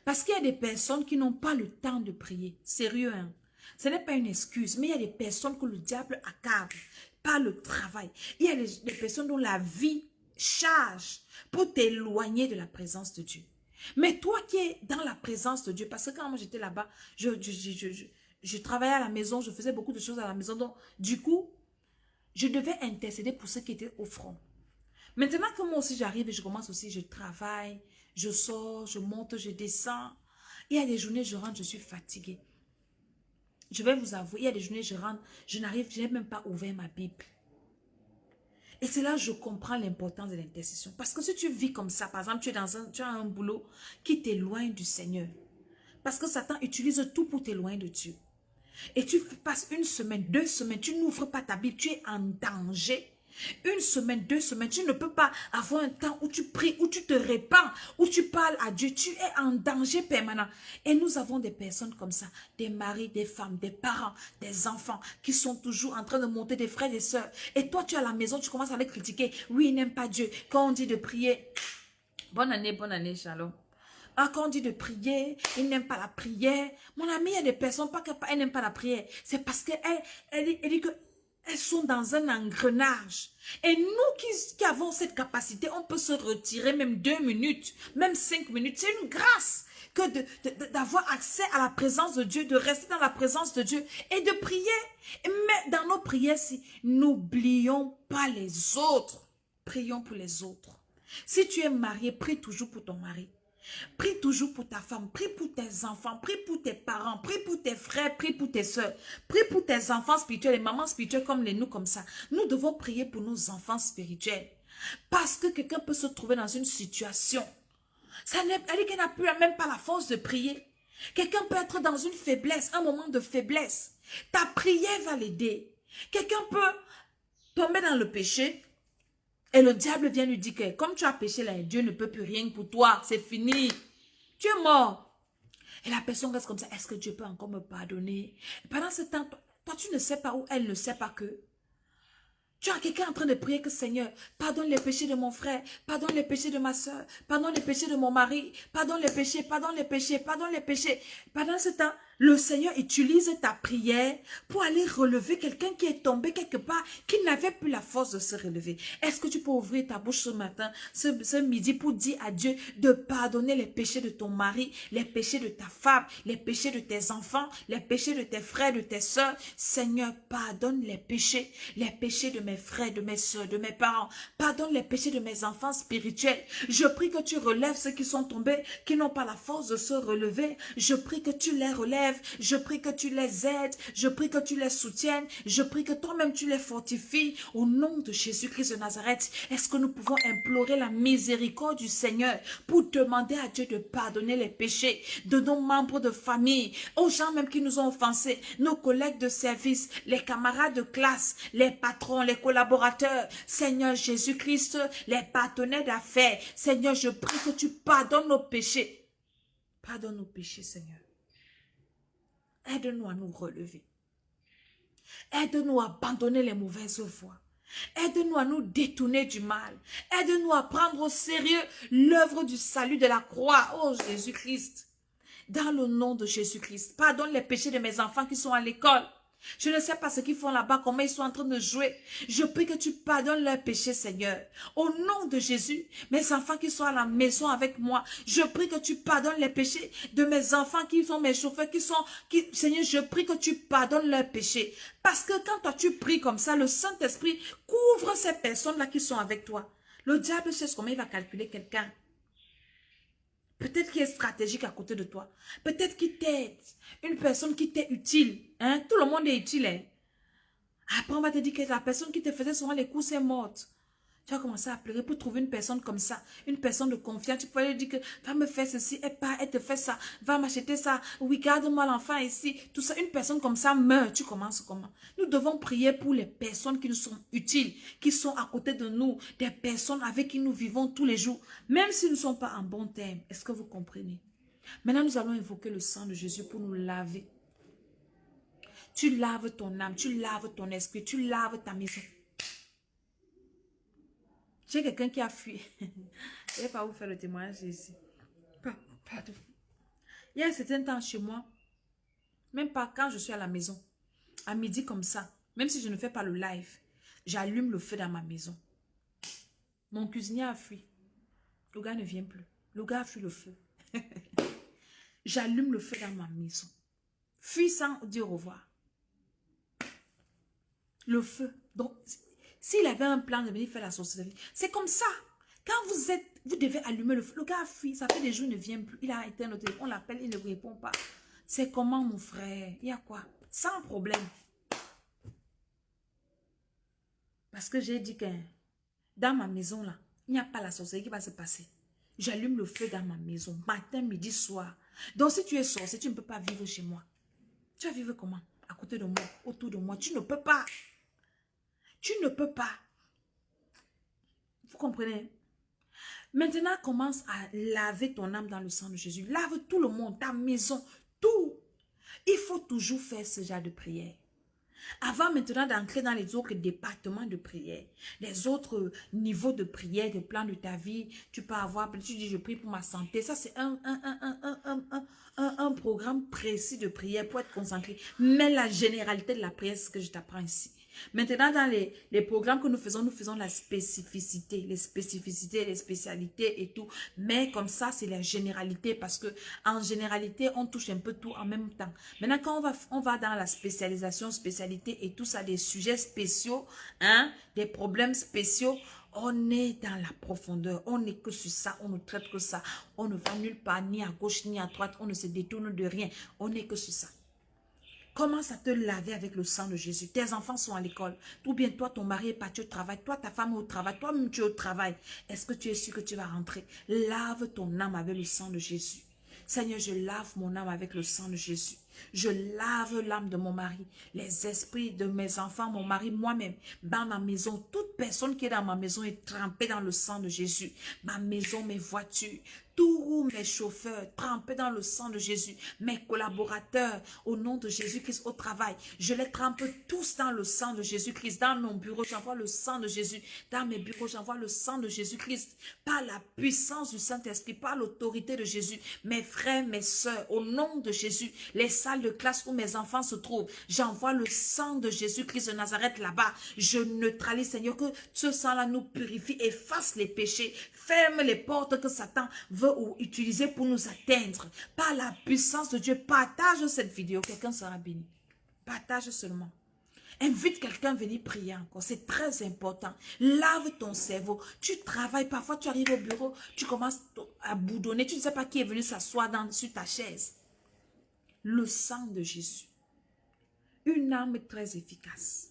Parce qu'il y a des personnes qui n'ont pas le temps de prier. Sérieux, hein? Ce n'est pas une excuse, mais il y a des personnes que le diable accable par le travail. Il y a des personnes dont la vie charge pour t'éloigner de la présence de Dieu. Mais toi qui es dans la présence de Dieu, parce que quand moi j'étais là-bas, je travaillais à la maison, je faisais beaucoup de choses à la maison. Donc, du coup, je devais intercéder pour ceux qui étaient au front. Maintenant que moi aussi j'arrive et je commence aussi, je travaille, je sors, je monte, je descends. Il y a des journées, je rentre, je suis fatiguée. Je vais vous avouer, il y a des journées, je rentre, je n'ai même pas ouvert ma Bible. Et c'est là que je comprends l'importance de l'intercession. Parce que si tu vis comme ça, par exemple, tu as un boulot qui t'éloigne du Seigneur. Parce que Satan utilise tout pour t'éloigner de Dieu. Et tu passes 1 semaine, 2 semaines, tu n'ouvres pas ta Bible, tu es en danger. 1 semaine, 2 semaines, tu ne peux pas avoir un temps où tu pries, où tu te répands, où tu parles à Dieu. Tu es en danger permanent. Et nous avons des personnes comme ça, des maris, des femmes, des parents, des enfants qui sont toujours en train de monter, des frères et des sœurs. Et toi, tu es à la maison, tu commences à les critiquer. Oui, ils n'aiment pas Dieu. Quand on dit de prier, bonne année, shalom. Ah, quand on dit de prier, ils n'aiment pas la prière. Mon ami, il y a des personnes, pas qu'elles n'aiment pas la prière. C'est parce qu'elle dit que elles sont dans un engrenage. Et nous qui avons cette capacité, on peut se retirer même 2 minutes, même 5 minutes. C'est une grâce que d'avoir accès à la présence de Dieu, de rester dans la présence de Dieu et de prier. Mais dans nos prières, n'oublions pas les autres. Prions pour les autres. Si tu es marié, prie toujours pour ton mari. Prie toujours pour ta femme, prie pour tes enfants, prie pour tes parents, prie pour tes frères, prie pour tes soeurs, prie pour tes enfants spirituels, les mamans spirituelles comme nous comme ça. Nous devons prier pour nos enfants spirituels. Parce que quelqu'un peut se trouver dans une situation. Ça veut dire qu'elle n'a plus même pas la force de prier. Quelqu'un peut être dans une faiblesse, un moment de faiblesse. Ta prière va l'aider. Quelqu'un peut tomber dans le péché. Et le diable vient lui dire que comme tu as péché là, Dieu ne peut plus rien pour toi, c'est fini. Tu es mort. Et la personne reste comme ça, est-ce que Dieu peut encore me pardonner? Et pendant ce temps, toi tu ne sais pas où elle ne sait pas que. Tu as quelqu'un en train de prier que Seigneur, pardonne les péchés de mon frère, pardonne les péchés de ma soeur, pardonne les péchés de mon mari, pardonne les péchés, pardonne les péchés, pardonne les péchés. Pendant ce temps, le Seigneur utilise ta prière pour aller relever quelqu'un qui est tombé quelque part, qui n'avait plus la force de se relever. Est-ce que tu peux ouvrir ta bouche ce matin, ce midi pour dire à Dieu de pardonner les péchés de ton mari, les péchés de ta femme, les péchés de tes enfants, les péchés de tes frères, de tes soeurs. Seigneur, pardonne les péchés de mes frères, de mes soeurs, de mes parents. Pardonne les péchés de mes enfants spirituels. Je prie que tu relèves ceux qui sont tombés, qui n'ont pas la force de se relever. Je prie que tu les relèves. relèves. Je prie que tu les aides. Je prie que tu les soutiennes. Je prie que toi-même tu les fortifies. Au nom de Jésus-Christ de Nazareth, est-ce que nous pouvons implorer la miséricorde du Seigneur pour demander à Dieu de pardonner les péchés de nos membres de famille, aux gens même qui nous ont offensés, nos collègues de service, les camarades de classe, les patrons, les collaborateurs, Seigneur Jésus-Christ, les partenaires d'affaires. Seigneur, je prie que tu pardonnes nos péchés. Pardonne nos péchés, Seigneur. Aide-nous à nous relever. Aide-nous à abandonner les mauvaises voies. Aide-nous à nous détourner du mal. Aide-nous à prendre au sérieux l'œuvre du salut de la croix. Oh Jésus-Christ, dans le nom de Jésus-Christ, pardonne les péchés de mes enfants qui sont à l'école. Je ne sais pas ce qu'ils font là-bas, comment ils sont en train de jouer. Je prie que tu pardonnes leurs péchés, Seigneur. Au nom de Jésus, mes enfants qui sont à la maison avec moi, je prie que tu pardonnes les péchés de mes enfants qui sont mes chauffeurs, Seigneur, je prie que tu pardonnes leurs péchés. Parce que quand toi tu pries comme ça, le Saint-Esprit couvre ces personnes-là qui sont avec toi. Le diable sait comment il va calculer quelqu'un. Peut-être qu'il est stratégique à côté de toi. Peut-être qu'il t'aide. Une personne qui t'est utile. Hein? Tout le monde est utile. Hein? Après, on va te dire que la personne qui te faisait souvent les coups, c'est morte. Tu vas commencer à pleurer pour trouver une personne comme ça. Une personne de confiance. Tu pourrais lui dire que va me faire ceci. Elle te fait ça. Va m'acheter ça. Oui, garde-moi l'enfant ici. Tout ça. Une personne comme ça meurt. Tu commences comment? Nous devons prier pour les personnes qui nous sont utiles. Qui sont à côté de nous. Des personnes avec qui nous vivons tous les jours. Même s'ils ne sont pas en bon terme. Est-ce que vous comprenez? Maintenant, nous allons invoquer le sang de Jésus pour nous laver. Tu laves ton âme. Tu laves ton esprit. Tu laves ta maison. J'ai quelqu'un qui a fui. Je ne vais pas vous faire le témoignage ici. Pardon. Il y a un certain temps chez moi, même pas quand je suis à la maison, à midi comme ça, même si je ne fais pas le live, j'allume le feu dans ma maison. Mon cuisinier a fui. Le gars ne vient plus. Le gars a fui le feu. J'allume le feu dans ma maison. Fuis sans dire au revoir. Le feu. Donc, s'il avait un plan de venir faire la sorcellerie, c'est comme ça. Quand vous devez allumer le feu. Le gars a fui, ça fait des jours, il ne vient plus. Il a éteint le téléphone, on l'appelle, il ne répond pas. C'est comment, mon frère? Il y a quoi? Sans problème. Parce que j'ai dit que dans ma maison, là, il n'y a pas la sorcellerie qui va se passer. J'allume le feu dans ma maison, matin, midi, soir. Donc, si tu es sorcier, tu ne peux pas vivre chez moi. Tu vas vivre comment? À côté de moi, autour de moi. Tu ne peux pas. Tu ne peux pas. Vous comprenez? Maintenant, commence à laver ton âme dans le sang de Jésus. Lave tout le monde, ta maison, tout. Il faut toujours faire ce genre de prière. Avant maintenant d'entrer dans les autres départements de prière, les autres niveaux de prière, des plans de ta vie, tu peux avoir, tu dis je prie pour ma santé. Ça c'est un programme précis de prière pour être concentré. Mais la généralité de la prière, c'est ce que je t'apprends ici. Maintenant, dans les programmes que nous faisons la spécificité, les spécialités et tout. Mais comme ça, c'est la généralité parce que en généralité, on touche un peu tout en même temps. Maintenant, quand on va dans la spécialité et tout ça, des sujets spéciaux, hein, des problèmes spéciaux, on est dans la profondeur, on n'est que sur ça, on ne traite que ça. On ne va nulle part, ni à gauche, ni à droite, on ne se détourne de rien, on n'est que sur ça. Commence à te laver avec le sang de Jésus. Tes enfants sont à l'école. Ou bien toi, ton mari est parti au travail. Toi, ta femme est au travail. Toi-même, tu es au travail. Est-ce que tu es sûr que tu vas rentrer? Lave ton âme avec le sang de Jésus. Seigneur, je lave mon âme avec le sang de Jésus. Je lave l'âme de mon mari, les esprits de mes enfants, mon mari, moi-même, dans ma maison. Toute personne qui est dans ma maison est trempée dans le sang de Jésus. Ma maison, mes voitures, tous mes chauffeurs, trempés dans le sang de Jésus. Mes collaborateurs, au nom de Jésus-Christ au travail, je les trempe tous dans le sang de Jésus-Christ. Dans mon bureau, j'envoie le sang de Jésus. Dans mes bureaux, j'envoie le sang de Jésus-Christ. Par la puissance du Saint-Esprit, par l'autorité de Jésus. Mes frères, mes sœurs, au nom de Jésus, les salles de classe où mes enfants se trouvent, j'envoie le sang de Jésus-Christ de Nazareth là-bas. Je neutralise, Seigneur, que ce sang-là nous purifie, efface les péchés, ferme les portes que Satan veut utiliser pour nous atteindre. Par la puissance de Dieu, partage cette vidéo, quelqu'un sera béni. Partage seulement. Invite quelqu'un à venir prier encore, c'est très important. Lave ton cerveau. Tu travailles, parfois tu arrives au bureau, tu commences à boudonner, tu ne sais pas qui est venu s'asseoir sur ta chaise. Le sang de Jésus. Une arme très efficace.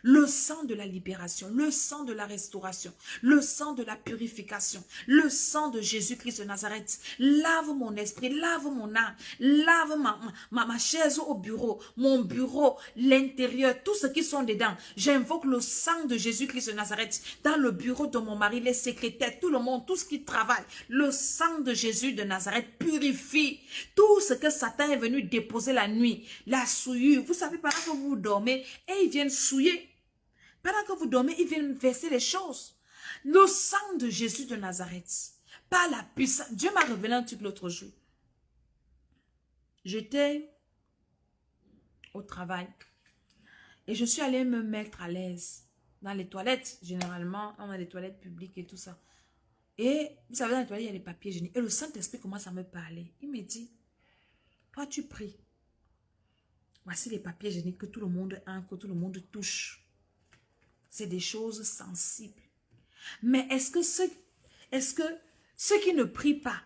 Le sang de la libération, le sang de la restauration, le sang de la purification, le sang de Jésus-Christ de Nazareth. Lave mon esprit, lave mon âme, lave ma chaise au bureau, mon bureau, l'intérieur, tout ce qui sont dedans. J'invoque le sang de Jésus-Christ de Nazareth dans le bureau de mon mari, les secrétaires, tout le monde, tout ce qui travaille. Le sang de Jésus de Nazareth purifie tout ce que Satan est venu déposer la nuit, la souillure. Vous savez, pendant que vous dormez, et ils viennent souiller. Pendant que vous dormez, ils viennent verser les choses. Le sang de Jésus de Nazareth, par la puissance. Dieu m'a révélé un truc l'autre jour. J'étais au travail et je suis allée me mettre à l'aise dans les toilettes. Généralement, on a des toilettes publiques et tout ça. Et vous savez, dans les toilettes, il y a les papiers hygiéniques. Et le Saint-Esprit commence à me parler. Il me dit, toi tu pries. Voici les papiers hygiéniques que tout le monde a, que tout le monde touche. C'est des choses sensibles. Mais est-ce que ceux qui ne prient pas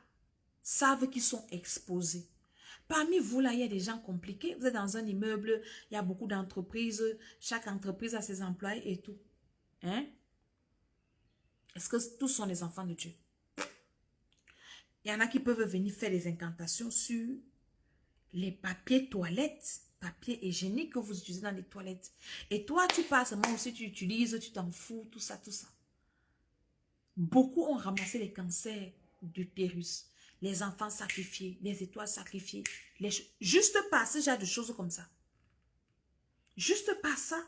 savent qu'ils sont exposés? Parmi vous, là, il y a des gens compliqués. Vous êtes dans un immeuble, il y a beaucoup d'entreprises. Chaque entreprise a ses employés et tout. Hein? Est-ce que tous sont les enfants de Dieu? Il y en a qui peuvent venir faire des incantations sur les papiers toilettes. Papier hygiénique que vous utilisez dans les toilettes. Et toi, tu passes, moi aussi, tu utilises, tu t'en fous, tout ça, tout ça. Beaucoup ont ramassé les cancers d'utérus, les enfants sacrifiés, les étoiles sacrifiées, juste par ce genre de choses comme ça. Juste par ça.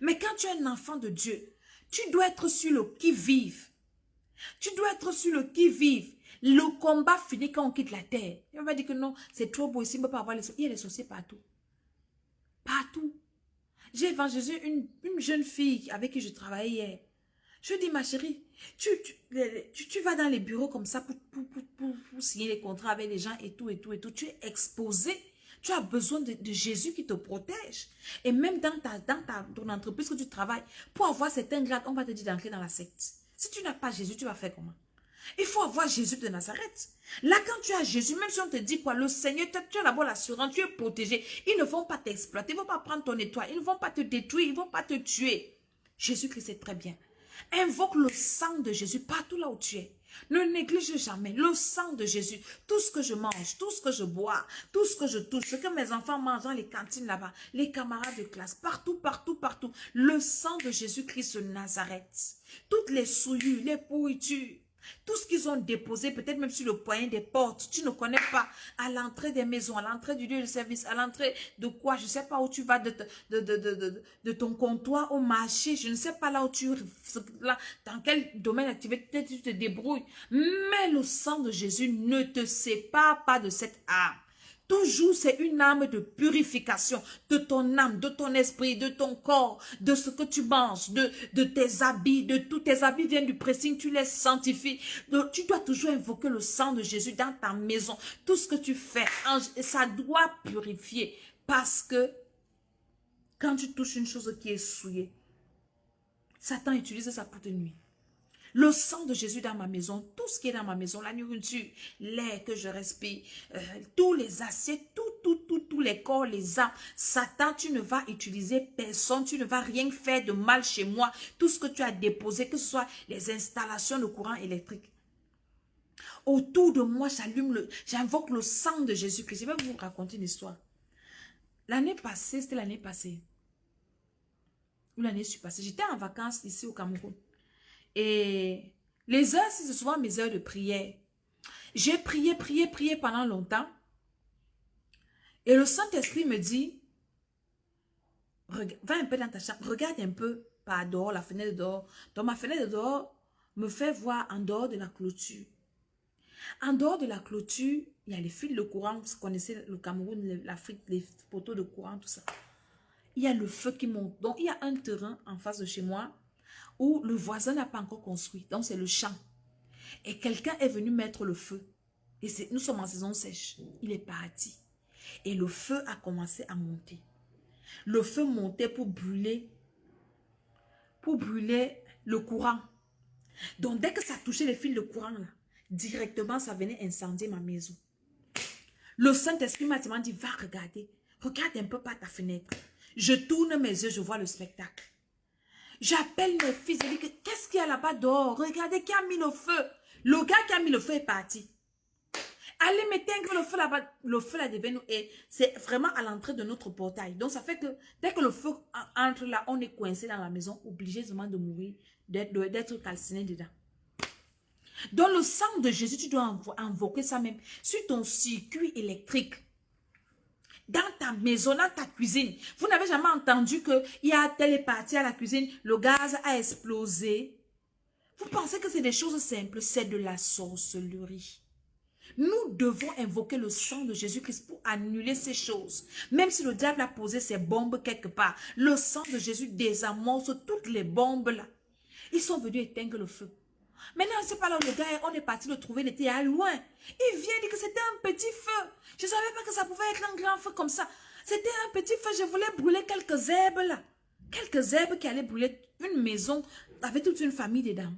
Mais quand tu es un enfant de Dieu, tu dois être sur le qui-vive. Tu dois être sur le qui-vive. Le combat finit quand on quitte la terre. On va dire que non, c'est trop beau ici, on ne peut pas avoir les sorciers. Il y a les sorciers partout. Partout. J'ai évangélisé une jeune fille avec qui je travaillais hier. Je lui dis, ma chérie, tu vas dans les bureaux comme ça pour signer les contrats avec les gens et tout, et tout, et tout. Tu es exposé. Tu as besoin de Jésus qui te protège. Et même dans ton entreprise que tu travailles, pour avoir certains grades, on va te dire d'entrer dans la secte. Si tu n'as pas Jésus, tu vas faire comment? Il faut avoir Jésus de Nazareth. Là, quand tu as Jésus, même si on te dit quoi, le Seigneur, tu as d'abord l'assurance, tu es protégé. Ils ne vont pas t'exploiter, ils ne vont pas prendre ton étoile, ils ne vont pas te détruire, ils ne vont pas te tuer. Jésus-Christ c'est très bien. Invoque le sang de Jésus partout là où tu es. Ne néglige jamais le sang de Jésus. Tout ce que je mange, tout ce que je bois, tout ce que je touche, ce que mes enfants mangent dans les cantines là-bas, les camarades de classe, partout, partout, partout. Le sang de Jésus-Christ de Nazareth. Toutes les souillures, les pourritures, tout ce qu'ils ont déposé, peut-être même sur le poignet des portes, tu ne connais pas, à l'entrée des maisons, à l'entrée du lieu de service, à l'entrée de quoi, je ne sais pas où tu vas de ton comptoir au marché, je ne sais pas là où dans quel domaine d'activité tu te débrouilles. Mais le sang de Jésus ne te sépare pas de cette âme. Toujours, c'est une âme de purification de ton âme, de ton esprit, de ton corps, de ce que tu manges, de tes habits, de tous tes habits viennent du pressing, tu les sanctifies. Donc, tu dois toujours invoquer le sang de Jésus dans ta maison. Tout ce que tu fais, ça doit purifier. Parce que quand tu touches une chose qui est souillée, Satan utilise ça pour te nuire. Le sang de Jésus dans ma maison, tout ce qui est dans ma maison, la nourriture, l'air que je respire, tous les assiettes, tous les corps, les âmes. Satan, tu ne vas utiliser personne, tu ne vas rien faire de mal chez moi. Tout ce que tu as déposé, que ce soit les installations de courant électrique. Autour de moi, j'invoque le sang de Jésus-Christ. Je vais vous raconter une histoire. L'année passée, c'était l'année passée. Ou l'année passée, j'étais en vacances ici au Cameroun. Et les heures, c'est souvent mes heures de prière. J'ai prié pendant longtemps. Et le Saint-Esprit me dit, va un peu dans ta chambre, regarde un peu par dehors, la fenêtre de dehors. Donc ma fenêtre de dehors me fait voir en dehors de la clôture. En dehors de la clôture, il y a les fils de courant. Vous connaissez le Cameroun, l'Afrique, les poteaux de courant, tout ça. Il y a le feu qui monte. Donc il y a un terrain en face de chez moi où le voisin n'a pas encore construit. Donc, c'est le champ. Et quelqu'un est venu mettre le feu. Et nous sommes en saison sèche. Il est parti. Et le feu a commencé à monter. Le feu montait pour brûler le courant. Donc, dès que ça touchait les fils de courant, là, directement, ça venait incendier ma maison. Le Saint-Esprit m'a dit, va regarder. Regarde un peu par ta fenêtre. Je tourne mes yeux, je vois le spectacle. J'appelle mes fils, je dis, qu'est-ce qu'il y a là-bas dehors? Regardez qui a mis le feu. Le gars qui a mis le feu est parti. Allez m'éteindre le feu là-bas. Le feu là devant nous et c'est vraiment à l'entrée de notre portail. Donc ça fait que dès que le feu entre là, on est coincé dans la maison, obligé seulement de mourir, d'être calciné dedans. Dans le sang de Jésus, tu dois invoquer ça même sur ton circuit électrique. Dans ta maison, dans ta cuisine. Vous n'avez jamais entendu qu'il y a telle partie à la cuisine, le gaz a explosé. Vous pensez que c'est des choses simples? C'est de la sorcellerie. Nous devons invoquer le sang de Jésus-Christ pour annuler ces choses. Même si le diable a posé ses bombes quelque part, le sang de Jésus désamorce toutes les bombes là. Ils sont venus éteindre le feu. Maintenant, c'est pas là où le gars, on est parti le trouver, il était à loin. Il vient dire que c'était un petit feu. Je ne savais pas que ça pouvait être un grand feu comme ça. C'était un petit feu, je voulais brûler quelques herbes là. Quelques herbes qui allaient brûler une maison avec toute une famille dedans.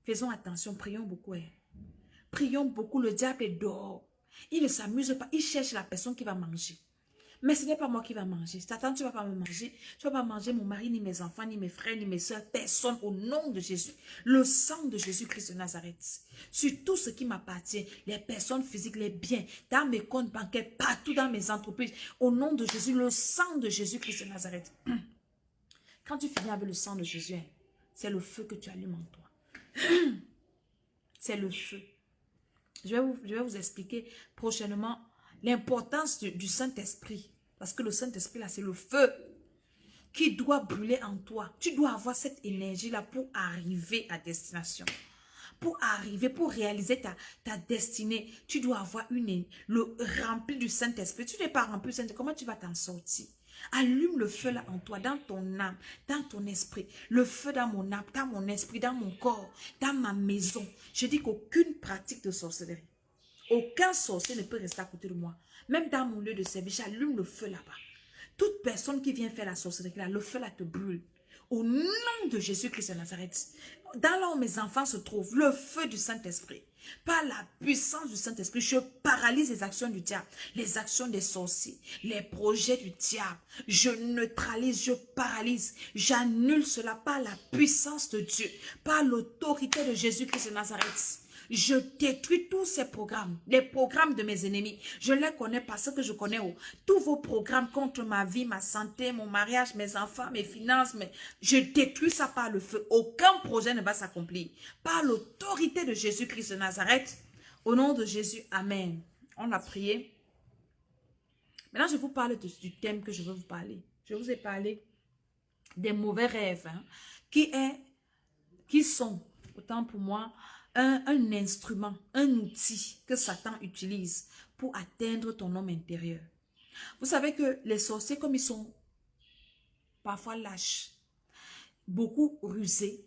Faisons attention, prions beaucoup. Prions beaucoup, le diable est dehors. Il ne s'amuse pas, il cherche la personne qui va manger. Mais ce n'est pas moi qui va manger. Satan, tu ne vas pas me manger. Tu ne vas pas manger mon mari, ni mes enfants, ni mes frères, ni mes soeurs. Personne au nom de Jésus. Le sang de Jésus-Christ de Nazareth. Sur tout ce qui m'appartient, les personnes physiques, les biens, dans mes comptes bancaires, partout dans mes entreprises. Au nom de Jésus, le sang de Jésus-Christ de Nazareth. Quand tu finis avec le sang de Jésus, c'est le feu que tu allumes en toi. C'est le feu. Je vais vous expliquer prochainement l'importance du Saint-Esprit. Parce que le Saint-Esprit, là, c'est le feu qui doit brûler en toi. Tu dois avoir cette énergie-là pour arriver à destination. Pour arriver, pour réaliser ta destinée, tu dois avoir le rempli du Saint-Esprit. Tu n'es pas rempli du Saint-Esprit, comment tu vas t'en sortir? Allume le feu là en toi, dans ton âme, dans ton esprit. Le feu dans mon âme, dans mon esprit, dans mon corps, dans ma maison. Je dis qu'aucune pratique de sorcellerie, aucun sorcier ne peut rester à côté de moi. Même dans mon lieu de service, j'allume le feu là-bas. Toute personne qui vient faire la sorcellerie là, le feu là te brûle. Au nom de Jésus-Christ de Nazareth, dans là où mes enfants se trouvent, le feu du Saint-Esprit, par la puissance du Saint-Esprit, je paralyse les actions du diable, les actions des sorciers, les projets du diable. Je neutralise, je paralyse, j'annule cela par la puissance de Dieu, par l'autorité de Jésus-Christ de Nazareth. Je détruis tous ces programmes, les programmes de mes ennemis. Je les connais parce que je connais tous vos programmes contre ma vie, ma santé, mon mariage, mes enfants, mes finances. Je détruis ça par le feu. Aucun projet ne va s'accomplir. Par l'autorité de Jésus-Christ de Nazareth. Au nom de Jésus, Amen. On a prié. Maintenant, je vous parle du thème que je veux vous parler. Je vous ai parlé des mauvais rêves qui sont, autant pour moi, un instrument, un outil que Satan utilise pour atteindre ton homme intérieur. Vous savez que les sorciers, comme ils sont parfois lâches, beaucoup rusés,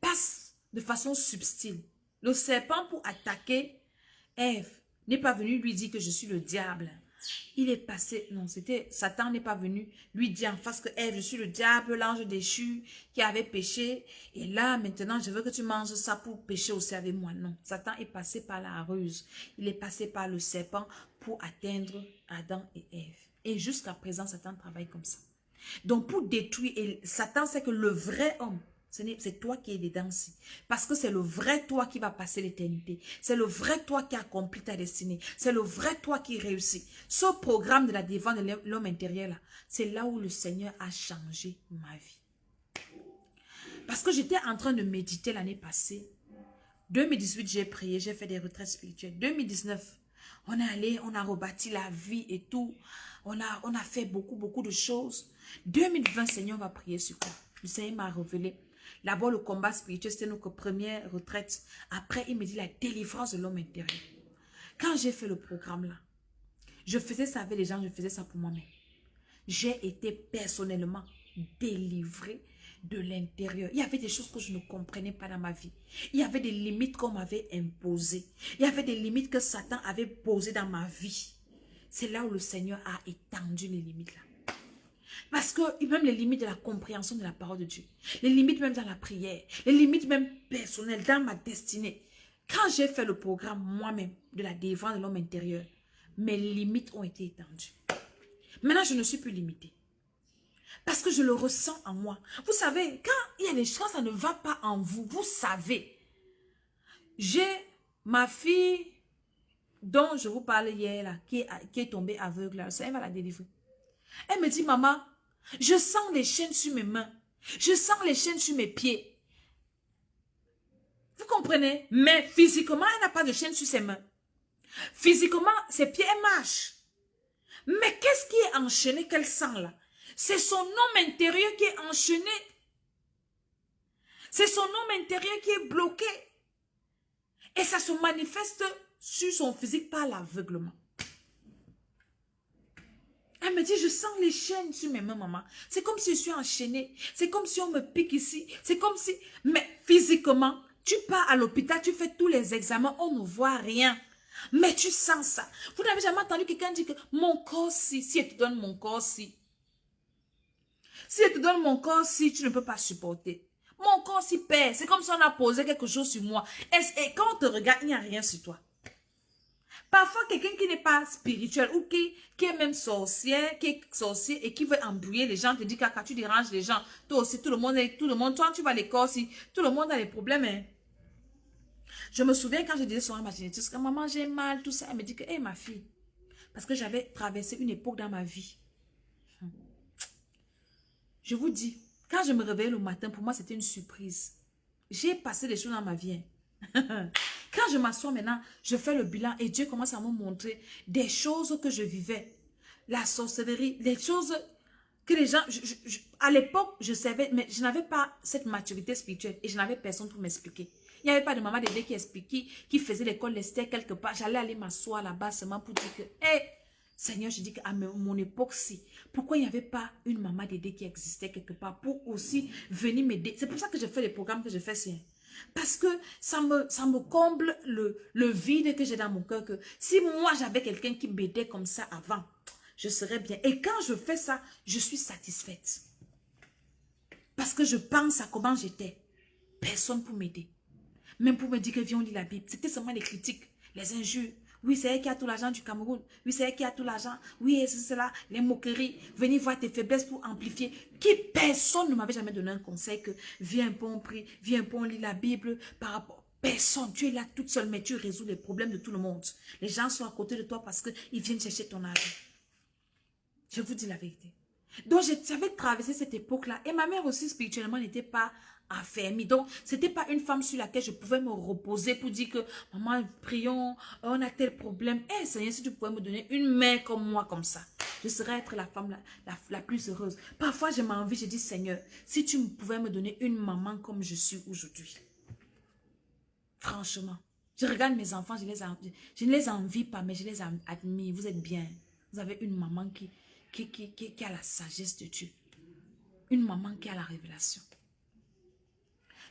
passent de façon subtile. Le serpent, pour attaquer Ève, n'est pas venu lui dire que je suis le diable. Il est passé, non, c'était, Satan n'est pas venu lui dire en face que Ève, je suis le diable, l'ange déchu qui avait péché. Et là, maintenant, je veux que tu manges ça pour pécher aussi avec moi. Non, Satan est passé par la ruse. Il est passé par le serpent pour atteindre Adam et Ève. Et jusqu'à présent, Satan travaille comme ça. Donc, pour détruire, et Satan sait que le vrai homme, c'est toi qui es dedans aussi. Parce que c'est le vrai toi qui va passer l'éternité. C'est le vrai toi qui accomplit ta destinée. C'est le vrai toi qui réussit. Ce programme de la défense de l'homme intérieur, là, c'est là où le Seigneur a changé ma vie. Parce que j'étais en train de méditer l'année passée. 2018, j'ai prié, j'ai fait des retraites spirituelles. 2019, on est allé, on a rebâti la vie et tout. On a fait beaucoup de choses. 2020, Seigneur, on va prier sur quoi? Le Seigneur m'a révélé. D'abord, le combat spirituel, c'était notre première retraite. Après, il me dit la délivrance de l'homme intérieur. Quand j'ai fait le programme là, je faisais ça avec les gens, je faisais ça pour moi-même. J'ai été personnellement délivrée de l'intérieur. Il y avait des choses que je ne comprenais pas dans ma vie. Il y avait des limites qu'on m'avait imposées. Il y avait des limites que Satan avait posées dans ma vie. C'est là où le Seigneur a étendu les limites là. Parce que même les limites de la compréhension de la parole de Dieu, les limites même dans la prière, les limites même personnelles dans ma destinée, Quand j'ai fait le programme moi-même de la délivrance de l'homme intérieur, mes limites ont été étendues. Maintenant, je ne suis plus limitée. Parce que je le ressens en moi. Vous savez, quand il y a des choses, ça ne va pas en vous. Vous savez. J'ai ma fille dont je vous parlais hier, là, qui est tombée aveugle. Là, elle va la délivrer. Elle me dit, maman, je sens les chaînes sur mes mains. Je sens les chaînes sur mes pieds. Vous comprenez? Mais physiquement, elle n'a pas de chaîne sur ses mains. Physiquement, ses pieds, elle marche. Mais qu'est-ce qui est enchaîné qu'elle sent là? C'est son homme intérieur qui est enchaîné. C'est son homme intérieur qui est bloqué. Et ça se manifeste sur son physique par l'aveuglement. Elle me dit, je sens les chaînes sur mes mains, maman. C'est comme si je suis enchaînée. C'est comme si on me pique ici. C'est comme si... Mais physiquement, tu pars à l'hôpital, tu fais tous les examens, on ne voit rien. Mais tu sens ça. Vous n'avez jamais entendu quelqu'un dire que mon corps si elle te donne mon corps si. Si elle te donne mon corps si, tu ne peux pas supporter. Mon corps si pèse. C'est comme si on a posé quelque chose sur moi. Et quand on te regarde, il n'y a rien sur toi. Parfois, quelqu'un qui n'est pas spirituel ou qui est même sorcier, qui est sorcier et qui veut embrouiller les gens, te dit quand tu déranges les gens, toi aussi, tout le monde, toi, tu vas à l'école, si tout le monde a des problèmes. Hein. Je me souviens quand je disais sur ma génétique, maman, j'ai mal, tout ça, elle me dit que, hé, ma fille, parce que j'avais traversé une époque dans ma vie. Je vous dis, quand je me réveillais le matin, pour moi, c'était une surprise. J'ai passé des choses dans ma vie. Hein. Quand je m'assois maintenant, je fais le bilan et Dieu commence à me montrer des choses que je vivais. La sorcellerie, les choses que les gens... à l'époque, je savais, mais je n'avais pas cette maturité spirituelle et je n'avais personne pour m'expliquer. Il n'y avait pas de maman Dédé qui expliquait, qui faisait l'école Lester quelque part. J'allais aller m'asseoir là-bas seulement pour dire que, hé, Seigneur, je dis qu'à mon époque-ci, pourquoi il n'y avait pas une maman Dédé qui existait quelque part pour aussi venir m'aider? C'est pour ça que je fais les programmes que je fais ici. Parce que ça me comble le vide que j'ai dans mon cœur. Que si moi j'avais quelqu'un qui m'aidait comme ça avant, je serais bien. Et quand je fais ça, je suis satisfaite. Parce que je pense à comment j'étais. Personne pour m'aider. Même pour me dire que viens on lit la Bible. C'était seulement les critiques, les injures. Oui, c'est elle qui a tout l'argent du Cameroun. Oui, c'est elle qui a tout l'argent. Oui, c'est cela, les moqueries. Venir voir tes faiblesses pour amplifier. Personne ne m'avait jamais donné un conseil que viens un peu on prie, viens un peu on lit la Bible par rapport. Personne, tu es là toute seule, mais tu résous les problèmes de tout le monde. Les gens sont à côté de toi parce qu'ils viennent chercher ton argent. Je vous dis la vérité. Donc, j'avais traversé cette époque-là. Et ma mère aussi, spirituellement, n'était pas affermie. Donc, ce n'était pas une femme sur laquelle je pouvais me reposer pour dire que, maman, prions, on a tel problème. Eh, Seigneur, si tu pouvais me donner une mère comme moi, comme ça, je serais être la femme la plus heureuse. Parfois, j'ai envie, je dis, Seigneur, si tu pouvais me donner une maman comme je suis aujourd'hui. Franchement. Je regarde mes enfants, je ne les envie pas, mais je les admire. Vous êtes bien. Vous avez une maman qui a la sagesse de Dieu. Une maman qui a la révélation.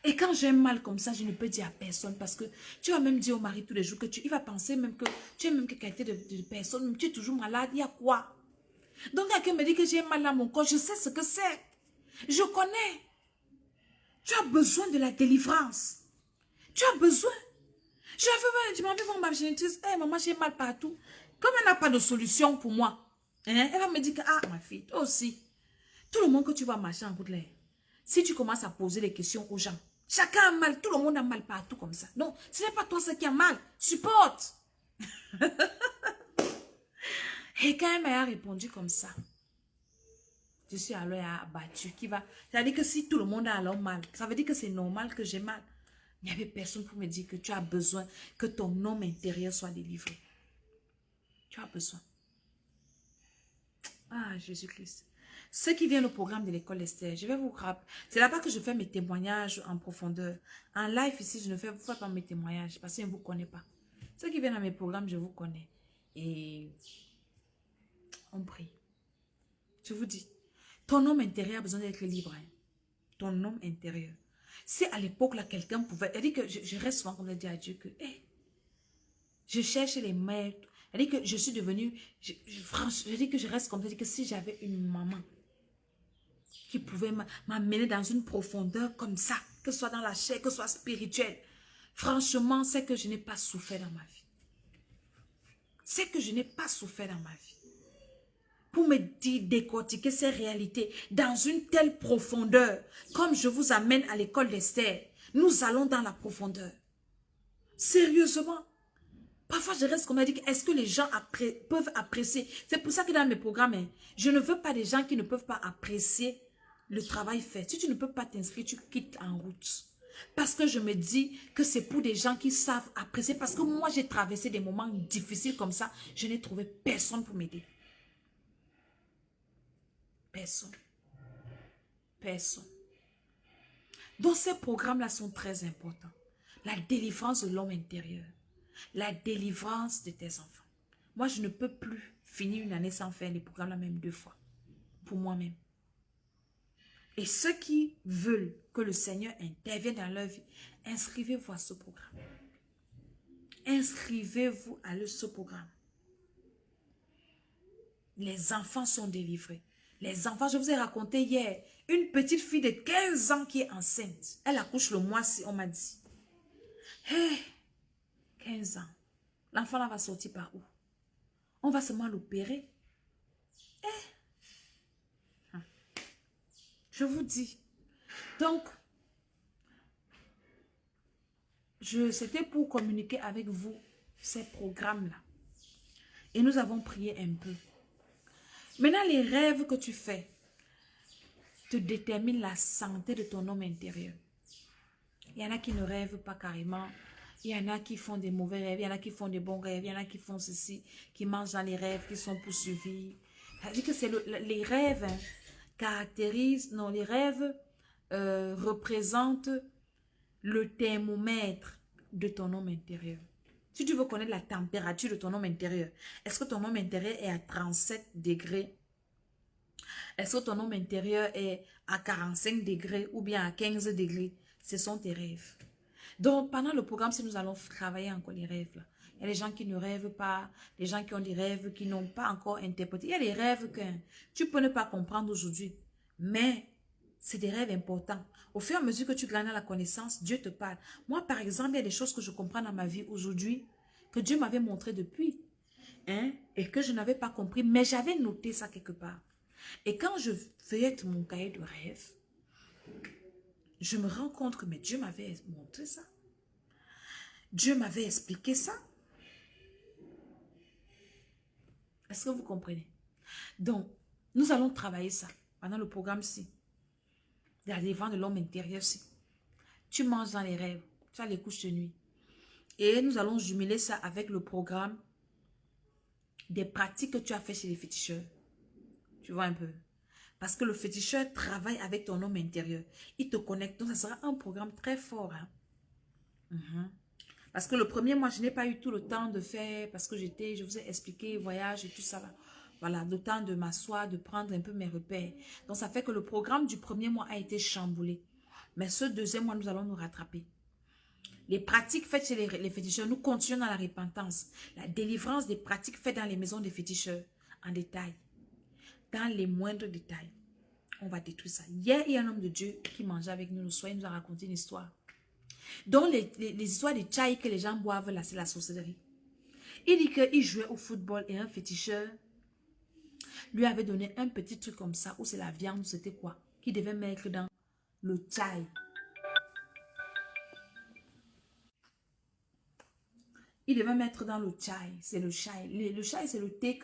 Et quand j'ai mal comme ça, je ne peux dire à personne parce que tu vas même dire au mari tous les jours que il va penser même que tu es même que qualité de personne, même tu es toujours malade, il y a quoi? Donc quelqu'un me dit que j'ai mal dans mon corps, je sais ce que c'est. Je connais. Tu as besoin de la délivrance. Tu as besoin. Je m'en vais voir ma génitrice. Hey, maman, j'ai mal partout. Comme elle n'a pas de solution pour moi, hein, elle va me dire que, ah, ma fille, toi aussi. Tout le monde que tu vas marcher en bout de l'air. Si tu commences à poser des questions aux gens, chacun a mal, tout le monde a mal partout comme ça. Donc, ce n'est pas toi qui a mal. Supporte. Et quand elle m'a répondu comme ça, je suis alors abattue. Ça veut dire que si tout le monde a alors mal, ça veut dire que c'est normal que j'ai mal. Il n'y avait personne pour me dire que tu as besoin que ton homme intérieur soit délivré. Tu as besoin. Ah, Jésus-Christ. Ceux qui viennent au programme de l'école Esther, je vais vous rappeler. C'est là-bas que je fais mes témoignages en profondeur. En live ici, je ne fais pas mes témoignages parce que je ne vous connais pas. Ceux qui viennent à mes programmes, je vous connais. Et on prie. Je vous dis, ton homme intérieur a besoin d'être libre. Hein. Ton homme intérieur. Si à l'époque, là, quelqu'un pouvait... Elle dit que je reste souvent comme dire à Dieu que... Hey, je cherche les maîtres. Elle dit que je suis devenue... Je dis que je reste comme ça. Elle dit que si j'avais une maman qui pouvait m'amener dans une profondeur comme ça, que ce soit dans la chair, que ce soit spirituelle. Franchement, c'est que je n'ai pas souffert dans ma vie. C'est que je n'ai pas souffert dans ma vie. Pour me dire, décortiquer ces réalités dans une telle profondeur, comme je vous amène à l'école d'Esther, nous allons dans la profondeur. Sérieusement. Parfois, je reste comme elle dit, est-ce que les gens peuvent apprécier? C'est pour ça que dans mes programmes, je ne veux pas des gens qui ne peuvent pas apprécier le travail fait. Si tu ne peux pas t'inscrire, tu quittes en route. Parce que je me dis que c'est pour des gens qui savent apprécier. Parce que moi, j'ai traversé des moments difficiles comme ça. Je n'ai trouvé personne pour m'aider. Personne. Personne. Donc, ces programmes-là sont très importants. La délivrance de l'homme intérieur. La délivrance de tes enfants. Moi, je ne peux plus finir une année sans faire les programmes-là même 2 fois. Pour moi-même. Et ceux qui veulent que le Seigneur intervienne dans leur vie, inscrivez-vous à ce programme. Inscrivez-vous à ce programme. Les enfants sont délivrés. Les enfants, je vous ai raconté hier, une petite fille de 15 ans qui est enceinte. Elle accouche le mois-ci, on m'a dit. Hey, 15 ans. L'enfant là va sortir par où? On va seulement l'opérer. Je vous dis. Donc, c'était pour communiquer avec vous ces programmes-là. Et nous avons prié un peu. Maintenant, les rêves que tu fais te déterminent la santé de ton homme intérieur. Il y en a qui ne rêvent pas carrément. Il y en a qui font des mauvais rêves. Il y en a qui font des bons rêves. Il y en a qui font ceci, qui mangent dans les rêves, qui sont poursuivis. C'est-à-dire que c'est les rêves caractérisent, non, les rêves représentent le thermomètre de ton homme intérieur. Si tu veux connaître la température de ton homme intérieur, est-ce que ton homme intérieur est à 37 degrés? Est-ce que ton homme intérieur est à 45 degrés ou bien à 15 degrés? Ce sont tes rêves. Donc, pendant le programme, si nous allons travailler encore les rêves, là, il y a des gens qui ne rêvent pas, des gens qui ont des rêves qui n'ont pas encore interprété. Il y a des rêves que tu peux ne pas comprendre aujourd'hui, mais c'est des rêves importants. Au fur et à mesure que tu gagnes la connaissance, Dieu te parle. Moi, par exemple, il y a des choses que je comprends dans ma vie aujourd'hui, que Dieu m'avait montré depuis, et que je n'avais pas compris, mais j'avais noté ça quelque part. Et quand je feuillette mon cahier de rêve, je me rends compte que mais Dieu m'avait montré ça. Dieu m'avait expliqué ça. Est-ce que vous comprenez? Donc, nous allons travailler ça pendant le programme-ci. La délivrance de l'homme intérieur-ci. Tu manges dans les rêves. Tu as les couches de nuit. Et nous allons jumeler ça avec le programme des pratiques que tu as fait chez les féticheurs. Tu vois un peu? Parce que le féticheur travaille avec ton homme intérieur. Il te connecte. Donc, ça sera un programme très fort. Parce que le premier mois, je n'ai pas eu tout le temps de faire, parce que je vous ai expliqué, voyage et tout ça. Voilà, le temps de m'asseoir, de prendre un peu mes repères. Donc, ça fait que le programme du premier mois a été chamboulé. Mais ce deuxième mois, nous allons nous rattraper. Les pratiques faites chez les féticheurs, nous continuons dans la repentance. La délivrance des pratiques faites dans les maisons des féticheurs, en détail. Dans les moindres détails. On va détruire ça. Hier, il y a un homme de Dieu qui mangeait avec nous le soir, il nous a raconté une histoire. Donc, les histoires de chai que les gens boivent là, c'est la sorcellerie. Il dit qu'il jouait au football et un féticheur lui avait donné un petit truc comme ça, où c'est la viande, c'était quoi? Qu'il devait mettre dans le chai. Il devait mettre dans le chai, c'est le chai. Le chai, c'est le thé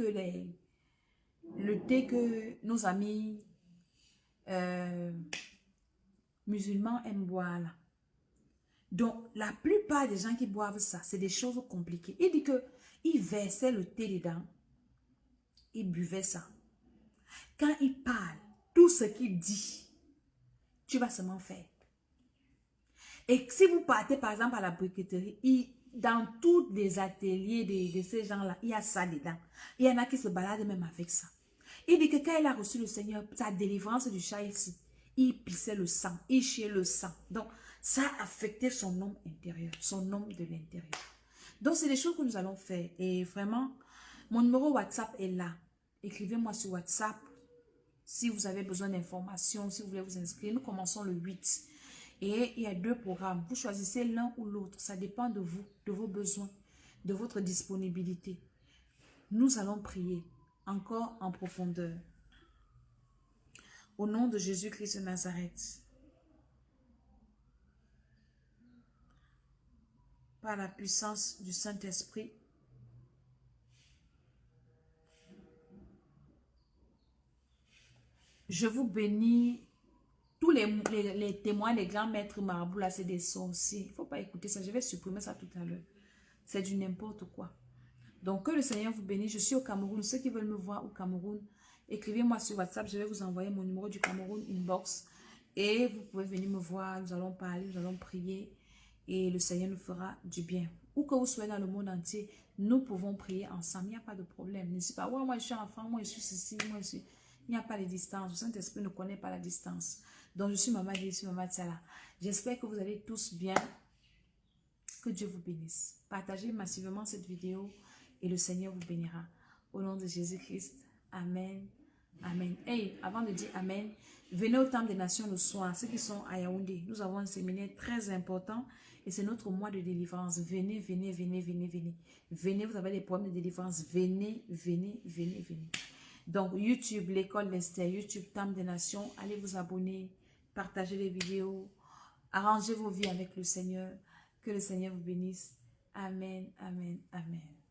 que nos amis musulmans aiment boire là. Donc, la plupart des gens qui boivent ça, c'est des choses compliquées. Il dit qu'il versait le thé dedans. Il buvait ça. Quand il parle, tout ce qu'il dit, tu vas seulement faire. Et si vous partez par exemple à la briqueterie, dans tous les ateliers de ces gens-là, il y a ça dedans. Il y en a qui se baladent même avec ça. Il dit que quand il a reçu le Seigneur, sa délivrance du chat ici, il pissait le sang, il chiait le sang. Donc, ça a affecté son homme intérieur, son homme de l'intérieur. Donc, c'est des choses que nous allons faire. Et vraiment, mon numéro WhatsApp est là. Écrivez-moi sur WhatsApp si vous avez besoin d'informations, si vous voulez vous inscrire. Nous commençons le 8. Et il y a 2 programmes. Vous choisissez l'un ou l'autre. Ça dépend de vous, de vos besoins, de votre disponibilité. Nous allons prier encore en profondeur. Au nom de Jésus-Christ de Nazareth, par la puissance du Saint-Esprit, je vous bénis. Tous les témoins, les grands maîtres marabouts, là, c'est des sorciers. Il ne faut pas écouter ça. Je vais supprimer ça tout à l'heure. C'est du n'importe quoi. Donc, que le Seigneur vous bénisse. Je suis au Cameroun. Ceux qui veulent me voir au Cameroun, écrivez-moi sur WhatsApp. Je vais vous envoyer mon numéro du Cameroun inbox. Et vous pouvez venir me voir. Nous allons parler, nous allons prier. Et le Seigneur nous fera du bien. Où que vous soyez dans le monde entier, nous pouvons prier ensemble. Il n'y a pas de problème. N'hésitez pas. Ouais, moi, je suis en France. Moi, je suis ceci. Moi, je suis... Il n'y a pas de distance. Le Saint-Esprit ne connaît pas la distance. Donc, je suis Maman Dé, je suis Maman Tsala. J'espère que vous allez tous bien. Que Dieu vous bénisse. Partagez massivement cette vidéo et le Seigneur vous bénira. Au nom de Jésus-Christ. Amen. Amen. Hey, avant de dire Amen, venez au Temple des Nations le soir. Ceux qui sont à Yaoundé, nous avons un séminaire très important et c'est notre mois de délivrance. Venez, venez, venez, venez, venez. Venez, vous avez des problèmes de délivrance. Venez, venez, venez, venez. Donc, YouTube, l'école d'Esther, YouTube, Temple des Nations, allez vous abonner, partagez les vidéos, arrangez vos vies avec le Seigneur. Que le Seigneur vous bénisse. Amen, amen, amen.